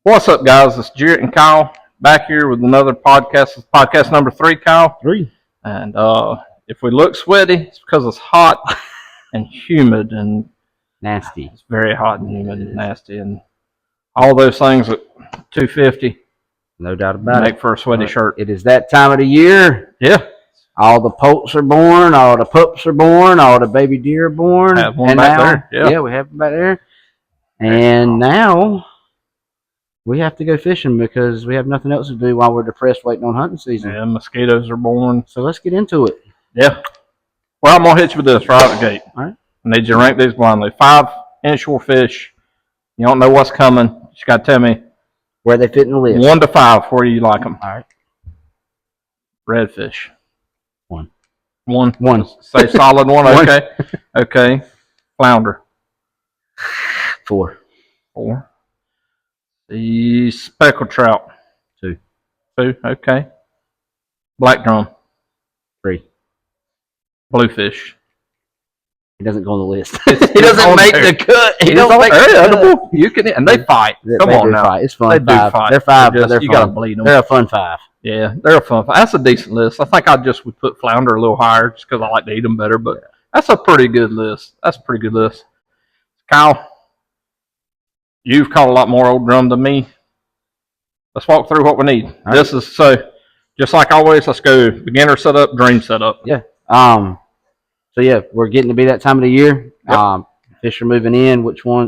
What's up, guys? It's Jarrett and Kyle back here with another podcast. It's podcast number 3, Kyle. 3. And if we look sweaty, it's because it's hot and humid and Nasty. It's very hot and humid and nasty and all those things at 250. No doubt about it. Make for a sweaty shirt. It is that time of the year. Yeah. All the poults are born. All the pups are born. All the baby deer are born. Have one back there. Yeah, we have them back there. And now we have to go fishing because we have nothing else to do while we're depressed waiting on hunting season. Yeah, mosquitoes are born. So let's get into it. Yeah. Well, I'm going to hit you with this right out the gate. All right. I need you to rank these blindly. 5 inshore fish. You don't know what's coming. You just got to tell me where they fit in the list. 1 to 5, where you like them. All right. Redfish. 1. 1. Say solid 1. Okay. Okay. Flounder. 4. 4. The speckled trout. 2. 2. Okay. Black drum. 3. Bluefish. He doesn't go on the list. He doesn't make the cut. He doesn't make the cut. You can, and they fight. Come on now. Fight. It's fun. They do fight. They're 5, but they're you fun. got to bleed them. They're a fun 5. Yeah, they're a fun. That's a decent list. I think I just would put flounder a little higher just because I like to eat them better. But that's a pretty good list. That's a pretty good list. Kyle, you've caught a lot more old drum than me. Let's walk through what we need. All this right. Is so. Just like always, let's go beginner setup, dream setup. Yeah. So yeah, we're getting to be that time of the year. Yep. Fish are moving in. Which say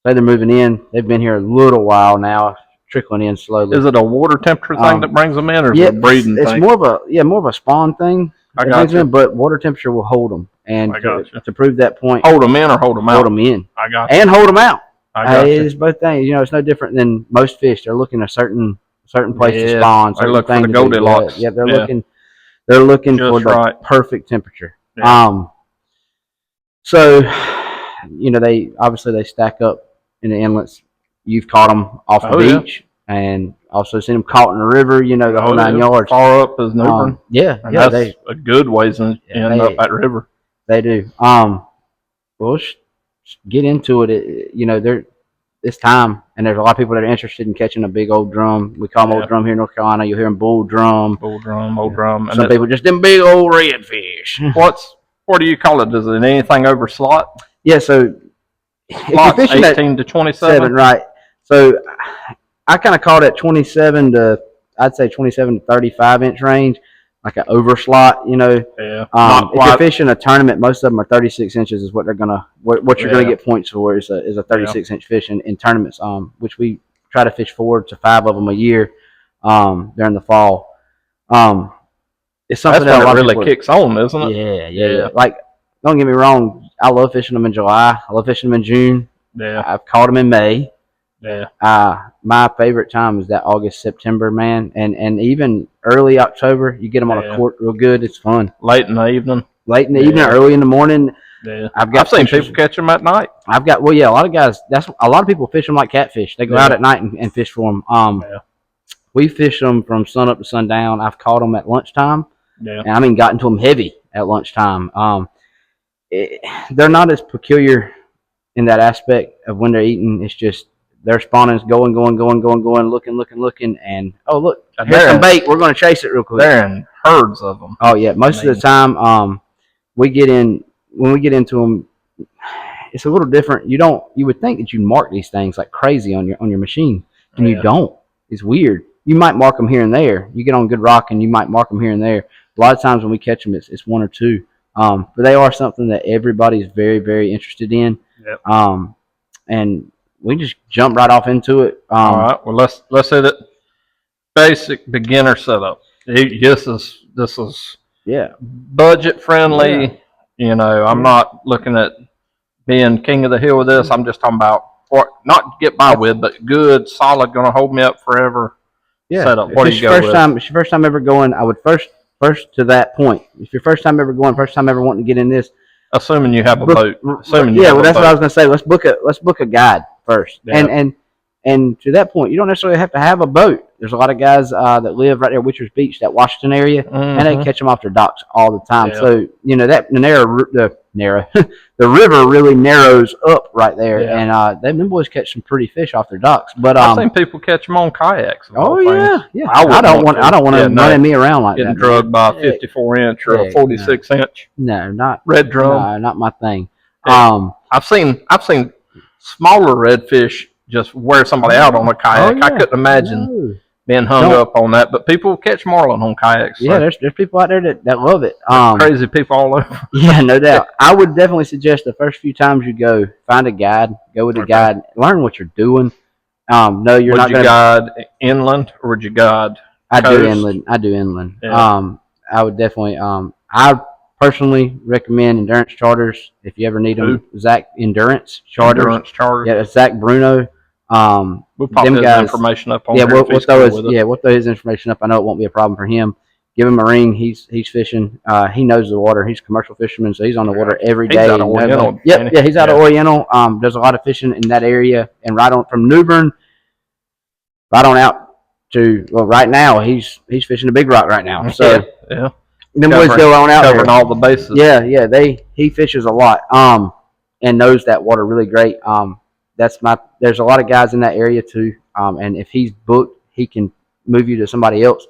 they're moving in. They've been here a little while now, trickling in slowly. Is it a water temperature thing that brings them in, or is it a breeding thing? It's more of a spawn thing. I got you. But water temperature will hold them, and to prove that point, hold them in or hold them out. Hold them in. I got you. And hold them out. I got you. It's both things. You know, it's no different than most fish. They're looking at a certain place to spawn. They look for the Goldilocks. Yeah, they're looking. They're looking for the perfect temperature. Yeah. So, you know, they stack up in the inlets. You've caught them off the beach, and also seen them caught in the river. You know, the whole 9 yards. Far up as Newbern. That's a good ways in up that river. They do. We'll get into it. You know, it's time, and there's a lot of people that are interested in catching a big old drum. We call them old drum here in North Carolina. You'll hear them bull drum. Old drum. Some people just them big old redfish. What do you call it? Is it anything over slot? Yeah, so slot 18 to 27, right? So I kind of call that 27 to 35 inch range, like an over slot. You know, if you're fishing a tournament, most of them are 36 inches is what they're gonna what you're gonna get points for is a 36 inch fish in tournaments. Which we try to fish 4 to 5 of them a year during the fall. It's something that really kicks on, isn't it? Yeah. Like, don't get me wrong, I love fishing them in July. I love fishing them in June. Yeah. I've caught them in May. Yeah. My favorite time is that August, September, man, and even early October. You get them on a court real good. It's fun. Late in the evening, early in the morning. Yeah. I've seen people catch them at night. a lot of guys. A lot of people fish them like catfish. They go out at night and fish for them. We fish them from sun up to sundown. I've caught them at lunchtime. Yeah. And I mean, got into them heavy at lunchtime. They're not as peculiar in that aspect of when they're eating. It's just they're spawning, going, looking, and oh look, here's some bait. We're going to chase it real quick. They're in herds of them. Oh yeah, most of the time, when we get into them, it's a little different. You would think that you mark these things like crazy on your machine, and you don't. It's weird. You might mark them here and there. You get on good rock, and you might mark them here and there. A lot of times when we catch them, it's 1 or 2. But they are something that everybody's very, very interested in. Yep. And we just jump right off into it. All right. Well, let's hit it. Basic beginner setup. This is budget friendly. Yeah. You know, I'm not looking at being king of the hill with this. I'm just talking about not get by with, but good, solid, going to hold me up forever. Setup. What do you go with? It's your first time ever going. I would first to that point. If your first time ever going, first time ever wanting to get in this, assuming you have a boat. That's what I was going to say. Let's book a guide first. Yeah. And to that point, you don't necessarily have to have a boat. there's a lot of guys that live right there, Witcher's Beach, that Washington area, and they catch them off their docks all the time. Yeah. So that the river really narrows up right there, and them boys catch some pretty fish off their docks. But I've seen people catch them on kayaks. Oh yeah. I don't want them running me around like getting drugged by a 54-inch or a 46-inch. No, not red drum. No, not my thing. I've seen smaller redfish just wear somebody out on a kayak. I couldn't imagine being hung up on that, but people catch marlin on kayaks. So. Yeah, there's people out there that love it. Crazy people all over. Yeah, no doubt. I would definitely suggest the first few times you go, find a guide, go with a guide, learn what you're doing. No, you're not going to guide inland, or would you guide coast? I do inland. Yeah. I would definitely. I personally recommend Endurance Charters if you ever need them. Zach Endurance Charters. Yeah, it's Zach Bruno. We'll pop his information up on we'll throw his information up. I know it won't be a problem for him. Give him a ring. He's fishing. He knows the water. He's a commercial fisherman, so he's on the water every day. He's out of Oriental. He's out of Oriental. Does a lot of fishing in that area, and right on from New Bern, right on out to right now he's fishing the Big Rock right now. So them boys go on out covering there. all the bases. Yeah. He fishes a lot. And knows that water really great. There's a lot of guys in that area too. And if he's booked, he can move you to somebody else.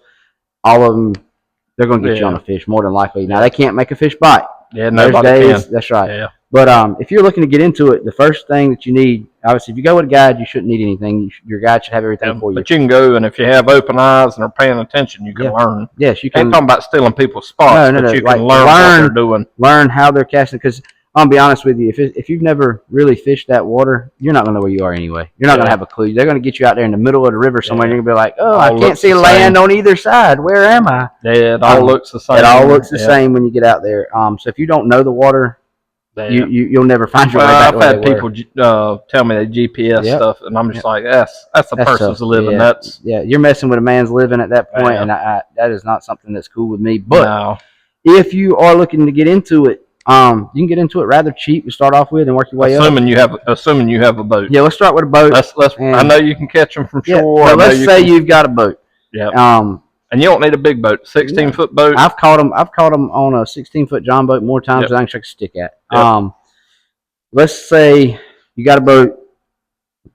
All of them, they're going to get you on a fish more than likely. Now they can't make a fish bite. Yeah, nobody can. That's right. Yeah. But if you're looking to get into it, the first thing that you need, obviously, if you go with a guide, you shouldn't need anything. Your guide should have everything for you. But you can go, and if you have open eyes and are paying attention, you can learn. Yes, you can. I ain't talking about stealing people's spots, but you can learn what they're doing. Learn how they're casting, because I'll be honest with you, if you've never really fished that water, you're not going to know where you are anyway. You're not going to have a clue. They're going to get you out there in the middle of the river somewhere, and you're going to be like, oh, I can't see land on either side. Where am I? Yeah, it all looks the same. It all looks the same when you get out there. So if you don't know the water, you'll never find your way back. I've had people tell me they GPS stuff, and I'm just like, that's a person's living. You're messing with a man's living at that point, and that is not something that's cool with me. But if you are looking to get into it, you can get into it rather cheap to start off with and work your way up. Assuming you have a boat. Yeah, let's start with a boat. I know you can catch them from shore. Well, let's say you've got a boat. Yeah. And you don't need a big boat, 16-foot boat. I've caught them on a 16-foot John boat more times than I can shake a stick at. Let's say you got a boat.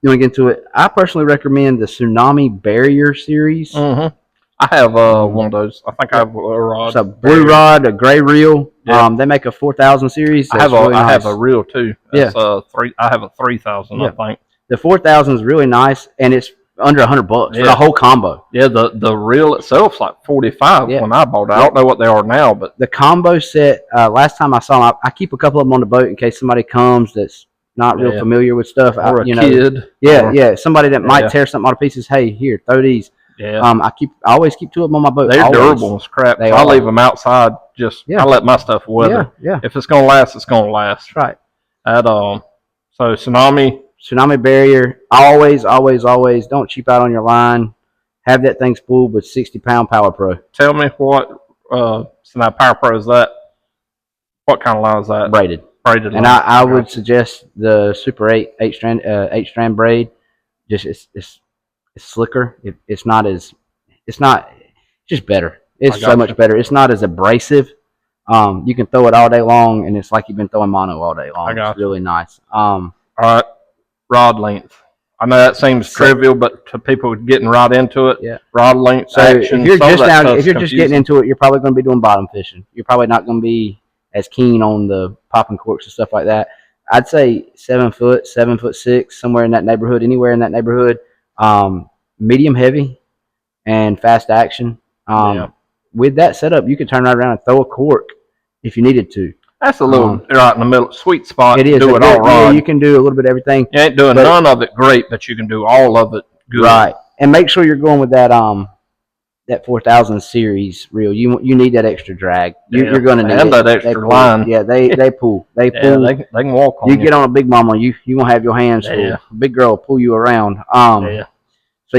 You want to get into it. I personally recommend the Tsunami Barrier series. Mm-hmm. I have one of those. I think I have a rod. It's a blue rod, a gray reel. They make a 4,000 series. I have a reel too. That's I have a 3,000. I think the 4,000 is really nice, and it's under $100 for the whole combo. Yeah, the reel itself's like 45 when I bought it. I don't know what they are now, but the combo set. Last time I saw them, I keep a couple of them on the boat in case somebody comes that's not real familiar with stuff. Or a kid. Somebody that might tear something out of pieces. Hey, here, throw these. Yeah. I always keep two of them on my boat. They're durable as crap. I leave them outside. I let my stuff weather. Yeah. If it's gonna last, it's gonna last. That's right. So Tsunami Barrier. Always don't cheap out on your line. Have that thing spooled with 60-pound Power Pro. Tell me what Tsunami Power Pro is that? What kind of line is that? Braided line. And I would suggest the Super 8 strand braid. It's slicker. It's just better. It's so much better. It's not as abrasive. You can throw it all day long, and it's like you've been throwing mono all day long. It's really nice. All right, rod length. I know that seems trivial, but to people getting right into it, rod length, action. If you're just getting into it, you're probably going to be doing bottom fishing. You're probably not going to be as keen on the popping corks and stuff like that. I'd say 7 foot, 7'6", somewhere in that neighborhood, anywhere in that neighborhood. Medium heavy and fast action. With that setup, you could turn right around and throw a cork if you needed to. That's a little right in the middle, sweet spot. It is. Do it all right. Yeah, you can do a little bit of everything. You ain't doing none of it great, but you can do all of it good. Right. And make sure you're going with that 4,000 series reel. You need that extra drag. You're going to need that extra line. Yeah, they pull. They pull. They can walk on you. Get on a big mama, you gonna have your hands full. A big girl will pull you around. So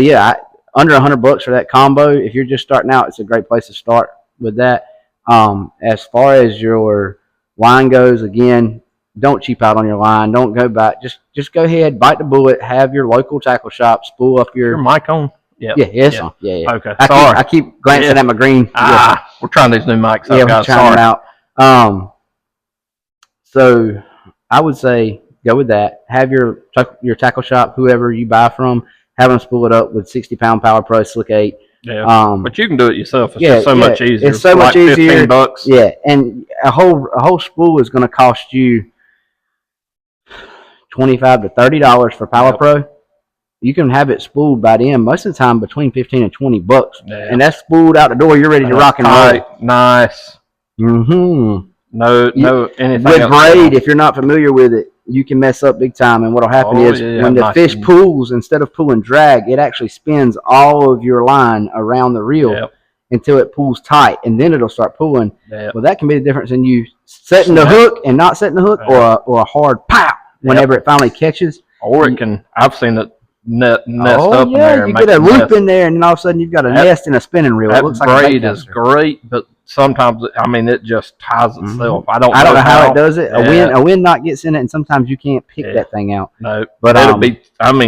under $100 for that combo. If you're just starting out, it's a great place to start with that. As far as your line goes, again, don't cheap out on your line. Don't go back. Just go ahead, bite the bullet. Have your local tackle shop spool up your mic on. Yeah. Yeah, it's on. Yeah. Okay. I keep glancing at my green. We're trying these new mics. Yeah, we're trying them out. So I would say go with that. Have your tackle shop, whoever you buy from, have them spool it up with 60-pound Power Pro Slick 8. Yeah. But you can do it yourself. It's just so much easier. It's so much easier. $15. Yeah, and a whole spool is going to cost you $25 to $30 for Power Pro. You can have it spooled by the end. Most of the time, between $15 and $20, and that's spooled out the door. You're ready to rock and roll. Nice. Mm-hmm. No, anything with else braid. If you're not familiar with it, you can mess up big time. And what'll happen is when the fish pulls, instead of pulling drag, it actually spins all of your line around the reel until it pulls tight, and then it'll start pulling. Well, that can be the difference in you setting the hook and not setting the hook, or a hard pow whenever it finally catches. Or it can. I've seen it nest up in there. You get a loop in there, and then all of a sudden you've got a nest in a spinning reel. That it looks like braid is great, but sometimes it just ties itself. I don't know how it does it. A wind knot gets in it, and sometimes you can't pick that thing out. No, but it'll be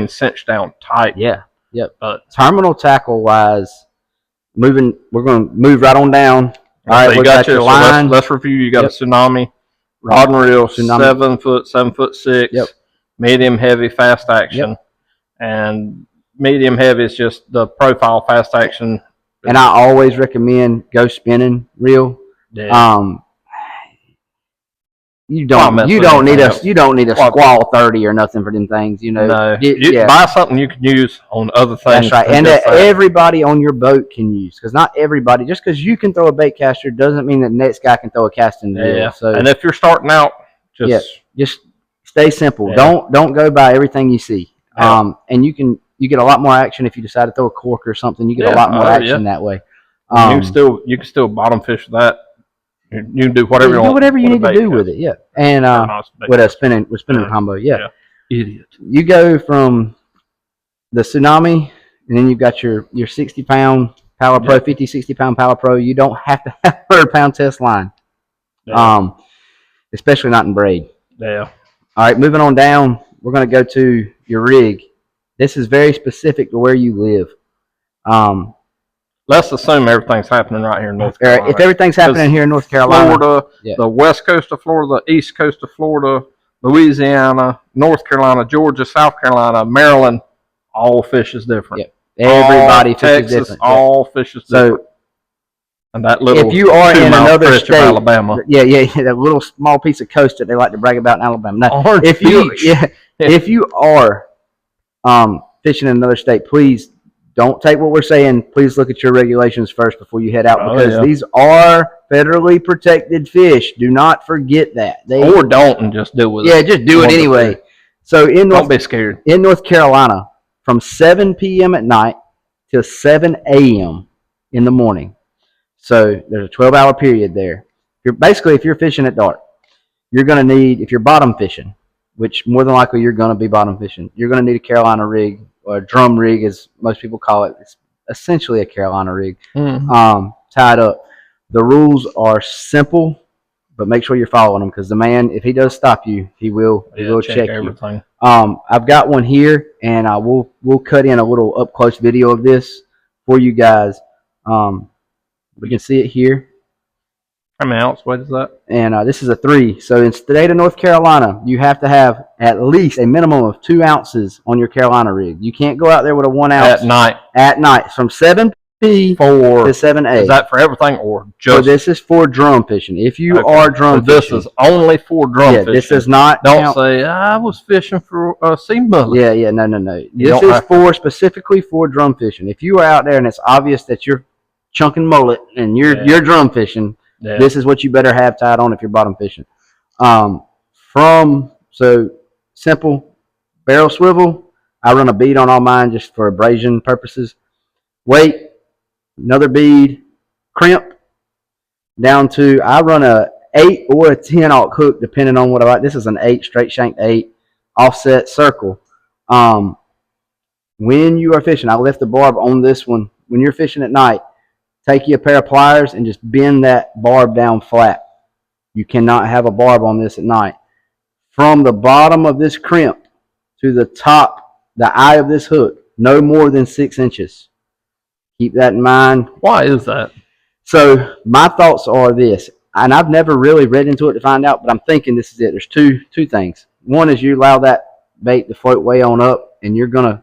cinched down tight. Yeah, yep. But terminal tackle wise, we're going to move right on down. All right, we got your line. Let's review. You got a Tsunami rod and reel, 7 foot, 7'6", medium heavy, fast action, and medium heavy is just the profile fast action. And I always recommend go spinning reel. Yeah. You don't need a Squall 30 or nothing for them things. You know, buy something you can use on other things. That's right, and that everybody on your boat can use, because not everybody. Just because you can throw a bait caster doesn't mean that the next guy can throw a casting reel. Yeah. So, and if you're starting out, just stay simple. Yeah. Don't go by everything you see. Yeah. And you get a lot more action if you decide to throw a cork or something. You get a lot more action that way. You can still bottom fish that. You can do whatever you want. Do whatever you need to do with it. Yeah, and with a spinning combo. Yeah. Idiot. You go from the Tsunami, and then you've got your 60-pound Power Pro, 50, 60-pound Power Pro. You don't have to have a 100-pound test line, especially not in braid. Yeah. All right, moving on down, we're going to go to your rig. This is very specific to where you live. Let's assume everything's happening right here in North Carolina. If everything's happening here in North Carolina, Florida, the west coast of Florida, the east coast of Florida, Louisiana, North Carolina, Georgia, South Carolina, Maryland, all fish is different. Everybody fishes different. All fish is different. And that little, if you are in another state, Alabama, that little small piece of coast that they like to brag about in Alabama. Now, if you are fishing in another state, please don't take what we're saying. Please look at your regulations first before you head out, because these are federally protected fish. Do not forget that. Or don't, and just do it. Yeah, just do it anyway. So don't be scared. In North Carolina, from 7 p.m. at night till 7 a.m. in the morning. So there's a 12-hour period there. If you're fishing at dark, you're going to need, if you're bottom fishing, which more than likely you're going to be bottom fishing, you're going to need a Carolina rig, or a drum rig as most people call it. It's essentially a Carolina rig, tied up. The rules are simple, but make sure you're following them, because the man, if he does stop you, he will check everything. I've got one here, and we'll cut in a little up close video of this for you guys. We can see it here. How many ounce weight is that? And this is a 3. So in the state of North Carolina, you have to have at least a minimum of 2 ounces on your Carolina rig. You can't go out there with a 1 ounce. At night. From 7 p. to 7 a. Is that for everything, or just? So this is for drum fishing. If you are drum fishing. This is only for drum fishing. This is not. Don't say, I was fishing for sea mullet. Yeah. No. This is specifically for drum fishing. If you are out there and it's obvious that you're chunking mullet and you're drum fishing, this is what you better have tied on if you're bottom fishing. So simple barrel swivel. I run a bead on all mine just for abrasion purposes. Weight, another bead, crimp, down to, I run a 8 or a 10-aught hook depending on what I like. This is an 8, straight shank 8, offset circle. When you are fishing, I left the barb on this one. When you're fishing at night, take you a pair of pliers and just bend that barb down flat. You cannot have a barb on this at night. From the bottom of this crimp to the top, the eye of this hook, no more than 6 inches. Keep that in mind. Why is that? So my thoughts are this, and I've never really read into it to find out, but I'm thinking this is it. There's two things. One is you allow that bait to float way on up, and you're going to,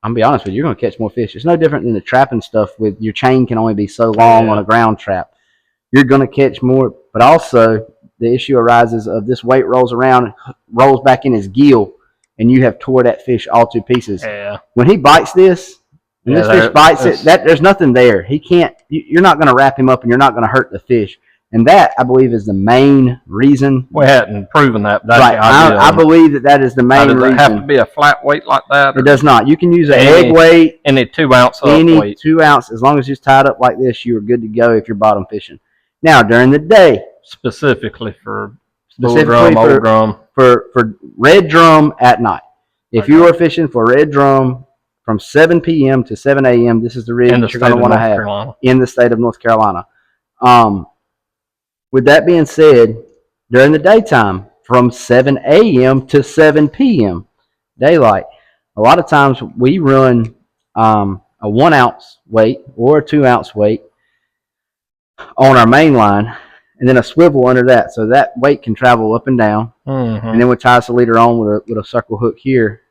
I'm going to be honest with you, you're going to catch more fish. It's no different than the trapping stuff with your chain can only be so long on a ground trap. You're going to catch more, but also the issue arises of this weight rolls around, rolls back in his gill, and you have tore that fish all to pieces. Yeah. When he bites this, when this fish bites it, there's nothing there. He can't. You're not going to wrap him up, and you're not going to hurt the fish. And that, I believe, is the main reason. We hadn't proven that. That's right. I believe that is the main reason. Does it have to be a flat weight like that? It does not. You can use an egg weight. Any 2 ounce weight. 2 ounce. As long as it's tied up like this, you are good to go if you're bottom fishing. Now, during the day. Specifically for old drum. For red drum at night. If you are fishing for red drum from 7 p.m. to 7 a.m., this is the rig that you're going to want to have in the state of North Carolina. With that being said, during the daytime, from 7 a.m. to 7 p.m., daylight, a lot of times we run a 1 ounce weight or a 2 ounce weight on our main line, and then a swivel under that, so that weight can travel up and down. And then we tie the leader on with a circle hook here,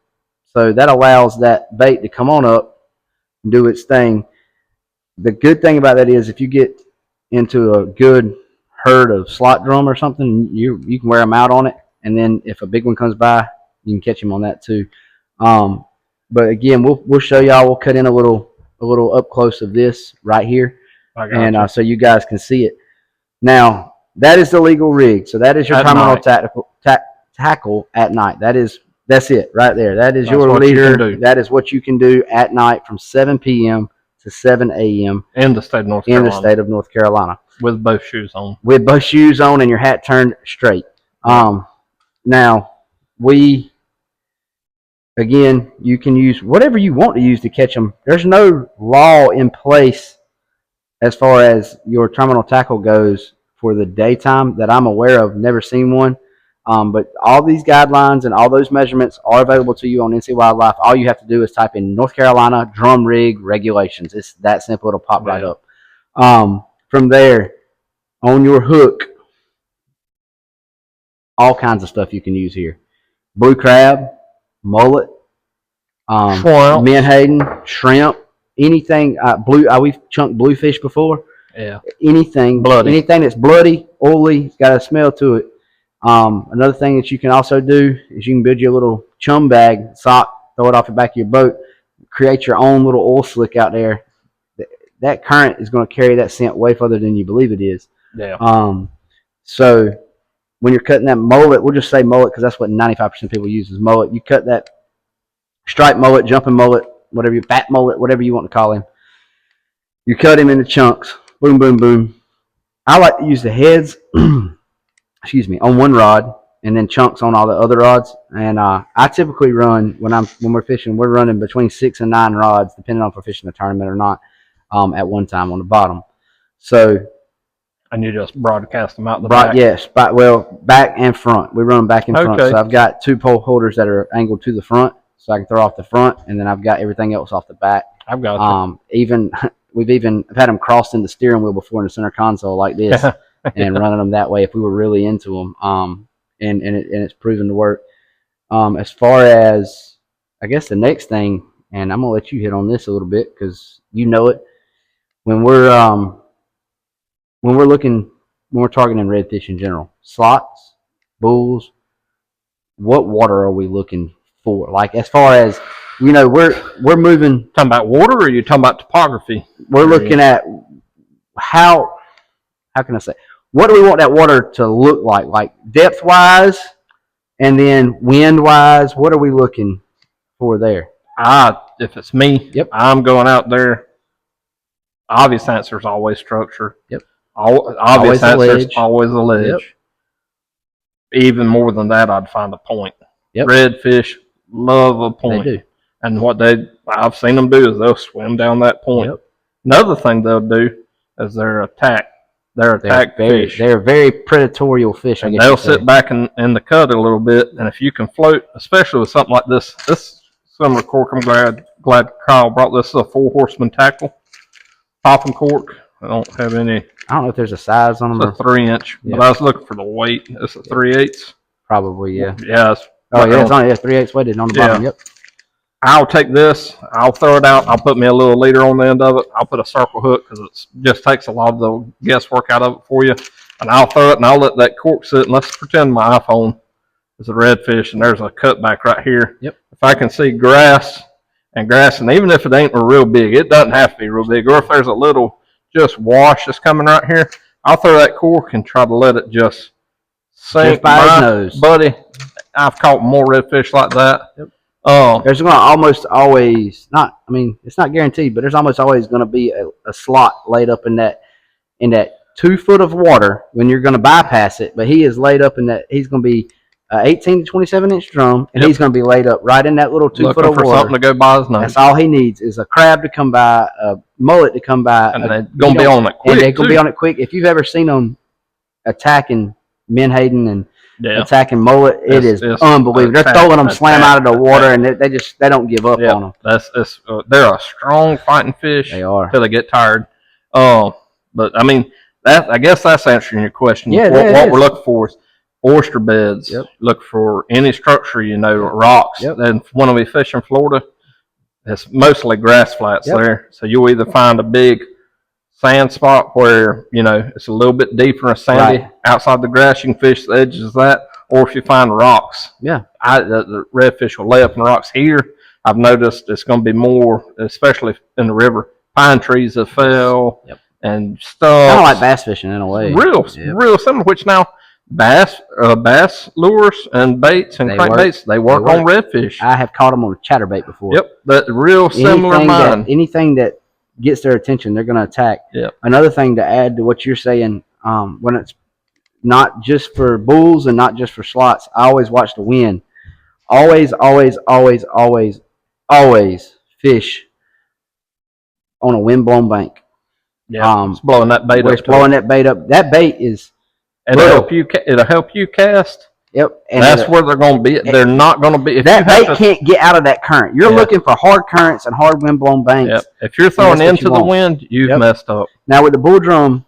so that allows that bait to come on up and do its thing. The good thing about that is if you get into a good herd of slot drum or something, you can wear them out on it, and then if a big one comes by, you can catch him on that too. But again, we'll show y'all. We'll cut in a little up close of this right here, and so you guys can see it. Now that is the legal rig. So that is your terminal tackle at night. That's it right there. That's your leader. That is what you can do at night from 7 p.m. to 7 a.m. in the state of North Carolina. With both shoes on. With both shoes on and your hat turned straight. Now, again, you can use whatever you want to use to catch them. There's no law in place as far as your terminal tackle goes for the daytime that I'm aware of. Never seen one. But all these guidelines and all those measurements are available to you on NC Wildlife. All you have to do is type in North Carolina drum rig regulations. It's that simple. It'll pop right up. From there, on your hook, all kinds of stuff you can use here. Blue crab, mullet, menhaden, shrimp, anything. We've chunked bluefish before. Yeah. Anything that's bloody, oily, got a smell to it. Another thing that you can also do is you can build your little chum bag, sock, throw it off the back of your boat, create your own little oil slick out there. That current is going to carry that scent way further than you believe it is. Yeah. So when you're cutting that mullet, we'll just say mullet because that's what 95% of people use is mullet. You cut that striped mullet, jumping mullet, fat mullet, whatever you want to call him. You cut him into chunks. Boom, boom, boom. I like to use the heads, on one rod and then chunks on all the other rods. And I typically run when we're fishing, we're running between 6 and 9 rods, depending on if we're fishing a tournament or not, at one time on the bottom. So. And you just broadcast them out the back? Yes, back and front. We run them back and front. So I've got 2 pole holders that are angled to the front, so I can throw off the front, and then I've got everything else off the back. I've got We've had them crossed in the steering wheel before in the center console like this, and running them that way if we were really into them. And it's proven to work. As far as, I guess the next thing, and I'm gonna let you hit on this a little bit because you know it. When we're targeting redfish in general, slots, bulls, what water are we looking for? Like as far as we're moving. Talking about water, or are you talking about topography? We're looking at how can I say? What do we want that water to look like depth wise, and then wind wise? What are we looking for there? If it's me, I'm going out there. Obvious answer is always structure. Yep. Obvious answer is always a ledge. Yep. Even more than that, I'd find a point. Yep. Redfish love a point. They do. And what I've seen them do is they'll swim down that point. Yep. Another thing they'll do is they're attack fish. They're very predatorial fish. And they'll sit back in the cut a little bit, and if you can float, especially with something like this summer cork, I'm glad Kyle brought this 4 horseman tackle. popping cork. I don't have any. I don't know if there's a size on them. It's a 3-inch, yeah. but I was looking for the weight. It's a 3/8. Probably, yeah. Yeah. Oh, yeah, it's only 3/8 weighted on the bottom. Yep. I'll take this. I'll throw it out. I'll put me a little leader on the end of it. I'll put a circle hook because it just takes a lot of the guesswork out of it for you. And I'll throw it and I'll let that cork sit. And let's pretend my iPhone is a redfish and there's a cutback right here. Yep. If I can see grass, and even if it ain't real big, it doesn't have to be real big. Or if there's a little just wash that's coming right here, I'll throw that cork and try to let it just sink by his nose. Buddy, I've caught more redfish like that. Yep. There's going to almost always it's not guaranteed, but there's almost always going to be a slot laid up in that 2 foot of water when you're going to bypass it. But he is laid up in that. He's going to be 18 to 27-inch drum, and he's going to be laid up right in that little 2 foot of water. Something to go by his nose. That's all he needs is a crab to come by, a mullet to come by, and they're going to be on it quick. And they're going to be on it quick. If you've ever seen them attacking menhaden and attacking mullet, it is unbelievable. They're throwing them slam out of the water, and they don't give up on them. They're a strong fighting fish. They are until they get tired. But I mean, I guess that's answering your question. Yeah, what we're looking for is oyster beds. Yep. Look for any structure, rocks. Yep. And when we fish in Florida, it's mostly grass flats there. So you'll either find a big sand spot where it's a little bit deeper and sandy outside the grass. You can fish the edges of that, or if you find rocks, the redfish will lay up in the rocks. Here, I've noticed it's going to be more, especially in the river, pine trees that fell and stuff. Kind of like bass fishing in a way. Real similar. Which now bass lures and baits and crankbaits they work on redfish. I have caught them on a chatterbait before. Yep, that real similar mind. Anything that gets their attention, they're going to attack. Yep. Another thing to add to what you're saying, when it's not just for bulls and not just for slots, I always watch the wind. Always fish on a wind-blown bank. Yeah, it's blowing that bait up. It's blowing that bait up. That bait is. It'll help you cast. Yep. And that's where they're going to be. They're not going to be. That bait can't get out of that current. You're looking for hard currents and hard wind-blown banks. Yep. If you're throwing into the wind, you've messed up. Now, with the bull drum,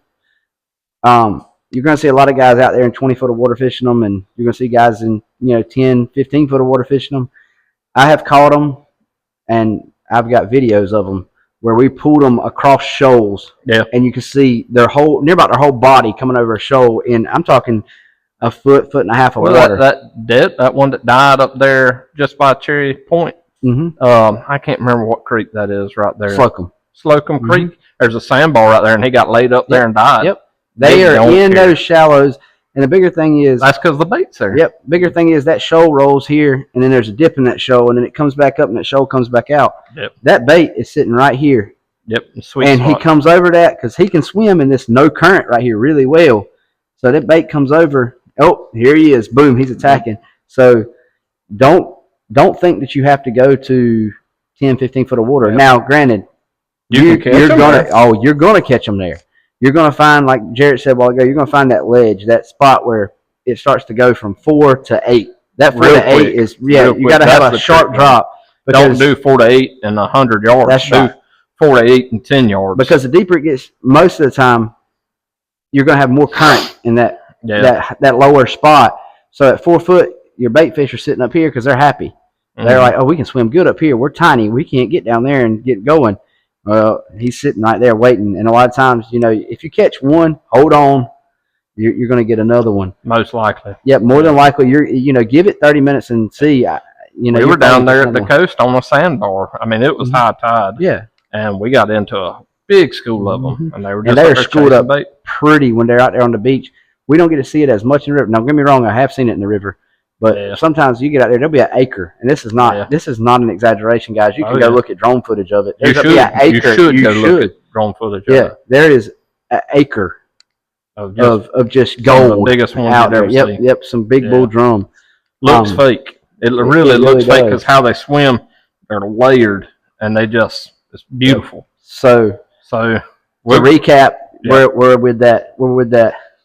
you're going to see a lot of guys out there in 20 foot of water fishing them, and you're going to see guys in 10, 15 foot of water fishing them. I have caught them, and I've got videos of them where we pulled them across shoals. Yeah. And you can see near about their whole body coming over a shoal in, I'm talking a foot and a half of water. That one that died up there just by Cherry Point. Mm-hmm. I can't remember what creek that is right there. Slocum Creek. There's a sandbar right there, and he got laid up there and died. Yep. They are in those shallows. And the bigger thing is... That's because the bait's there. Yep. Bigger thing is that shoal rolls here, and then there's a dip in that shoal, and then it comes back up, and that shoal comes back out. Yep. That bait is sitting right here. Yep. He comes over that because he can swim in this no current right here really well. So that bait comes over. Oh, here he is. Boom, he's attacking. So don't think that you have to go to 10, 15 foot of water. Yep. Now, granted, you're going to catch them there. You're going to find, like Jarrett said a while ago, you're going to find that ledge, that spot where it starts to go from 4 to 8. That 4 to 8 is, you got to have a sharp drop. Don't do 4 to 8 and 100 yards. That's right. 4 to 8 and 10 yards. Because the deeper it gets, most of the time, you're going to have more current in that lower spot. So at 4 foot, your bait fish are sitting up here because they're happy. Mm-hmm. They're like, oh, we can swim good up here. We're tiny. We can't get down there and get going. Well, he's sitting right there waiting. And a lot of times, if you catch one, hold on. You're going to get another one. Most likely. Yeah, more than likely. Give it 30 minutes and see. We were down there at the coast on a sandbar. I mean, it was high tide. Yeah. And we got into a big school of them. And they were schooled up pretty when they're out there on the beach. We don't get to see it as much in the river. Now, don't get me wrong, I have seen it in the river. But sometimes you get out there, there'll be an acre. And this is not an exaggeration, guys. You can go look at drone footage of it. You should look at drone footage of it. There is an acre of just gold the biggest one out there. Seen. Yep, some big bull drum. Looks fake. It really looks fake because how they swim, they're layered, and it's beautiful. Yep. So to recap, we're with that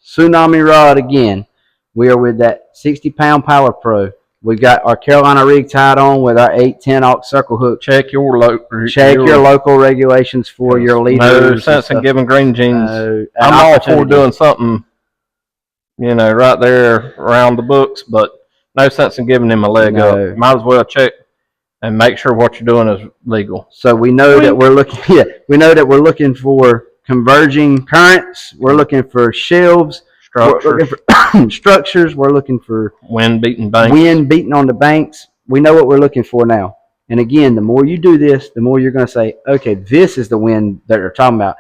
Tsunami rod again. We are with that 60-pound Power Pro We've got our Carolina rig tied on with our 810 aught circle hook. Check your local regulations for your leaders. No sense in giving green jeans. I'm all for doing something, right there around the books, but no sense in giving him a leg up. Might as well check and make sure what you're doing is legal. So we know that we're looking. Yeah, we know that we're looking for converging currents. We're looking for shelves. We're looking for structures. We're looking for wind beating banks. Wind beating on the banks. We know what we're looking for now. And again, the more you do this, the more you're going to say, okay, this is the wind that they're talking about.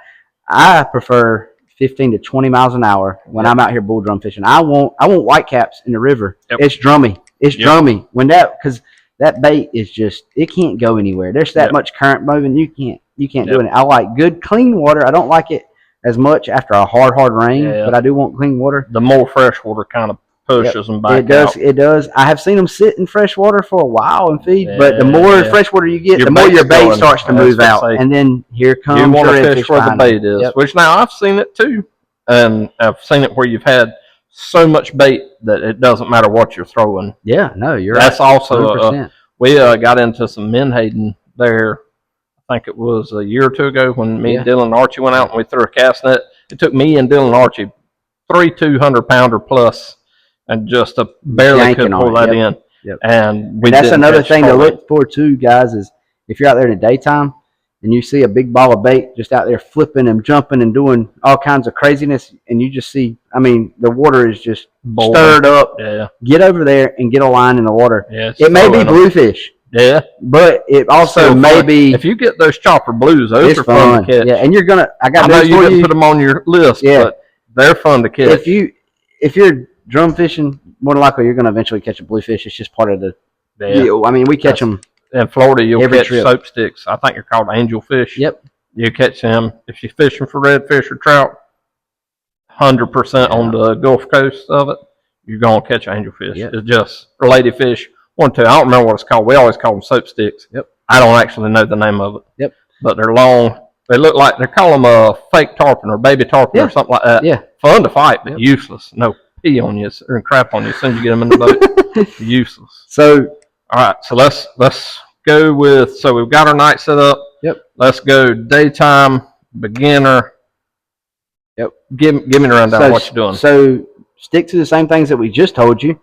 I prefer 15 to 20 miles an hour when I'm out here bull drum fishing. I want whitecaps in the river. Yep. It's drummy. It's drummy. Because that bait is just, it can't go anywhere. There's that much current moving. You can't do it. I like good clean water. I don't like it as much after a hard rain, but I do want clean water. The more fresh water kind of pushes them back out. It does. I have seen them sit in fresh water for a while and feed, but the more fresh water you get, the more your bait starts to move out. And then here comes you want to fish where the bait is, which now I've seen it too. And I've seen it where you've had so much bait that it doesn't matter what you're throwing. Yeah, no, you're That's right. Also, we got into some menhaden there. I think it was a year or two ago when me and Dylan and Archie went out and we threw a cast net. It took me and Dylan and Archie 3 200-pounder plus and just barely could pull that in. Yep. And that's another thing to look for too, guys, is if you're out there in the daytime and you see a big ball of bait just out there flipping and jumping and doing all kinds of craziness, and you just see, the water is just stirred up. Yeah. Get over there and get a line in the water. Yeah, it may be bluefish. Yeah, but it also may be. If you get those chopper blues, those are fun to catch. Yeah, and you're gonna. I know you didn't put them on your list, but they're fun to catch. If you're drum fishing, more than likely you're gonna eventually catch a bluefish. It's just part of the deal. We catch them in Florida. You'll catch soap sticks. I think they're called angelfish. Yep. You catch them if you're fishing for redfish or trout. 100% on the Gulf Coast of it, you're gonna catch angelfish. Yep. It's just ladyfish. 1, 2. I don't remember what it's called. We always call them soap sticks. Yep. I don't actually know the name of it. Yep. But they're long. They look like they call them a fake tarpon or baby tarpon or something like that. Yeah. Fun to fight, but useless. No pee on you or crap on you as soon as you get them in the boat. Useless. So, all right. So let's go with. So we've got our night set up. Yep. Let's go daytime beginner. Yep. Give me the rundown of what you're doing. So stick to the same things that we just told you.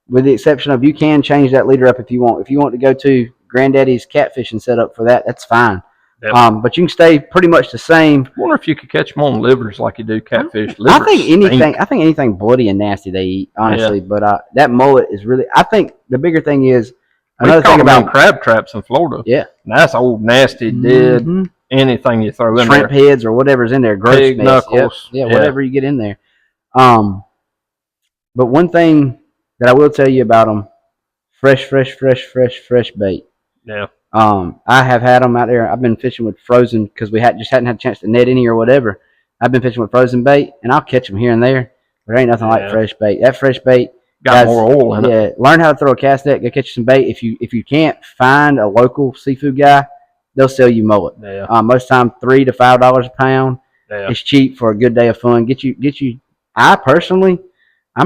With the exception of you can change that leader up if you want. If you want to go to Granddaddy's catfishing setup for that, that's fine. Yep. But you can stay pretty much the same. I wonder if you could catch them on livers like you do catfish. I think anything bloody and nasty they eat, honestly. Yeah. But that mullet is really. I think the bigger thing is another thing about crab traps in Florida. Yeah, and that's old nasty dead. Anything you throw in shrimp there, heads or whatever's in there, gross pig knuckles. Yep. Yeah, whatever you get in there. But one thing that I will tell you about them, fresh bait. Yeah. I have had them out there. I've been fishing with frozen because we hadn't had a chance to net any or whatever. I've been fishing with frozen bait, and I'll catch them here and there. But there ain't nothing like fresh bait. That fresh bait got more oil in it. Yeah, learn how to throw a cast net. Go catch you some bait. If you can't find a local seafood guy, they'll sell you mullet. Yeah. Most time $3 to $5 a pound. Yeah. It's cheap for a good day of fun. Get you. I'm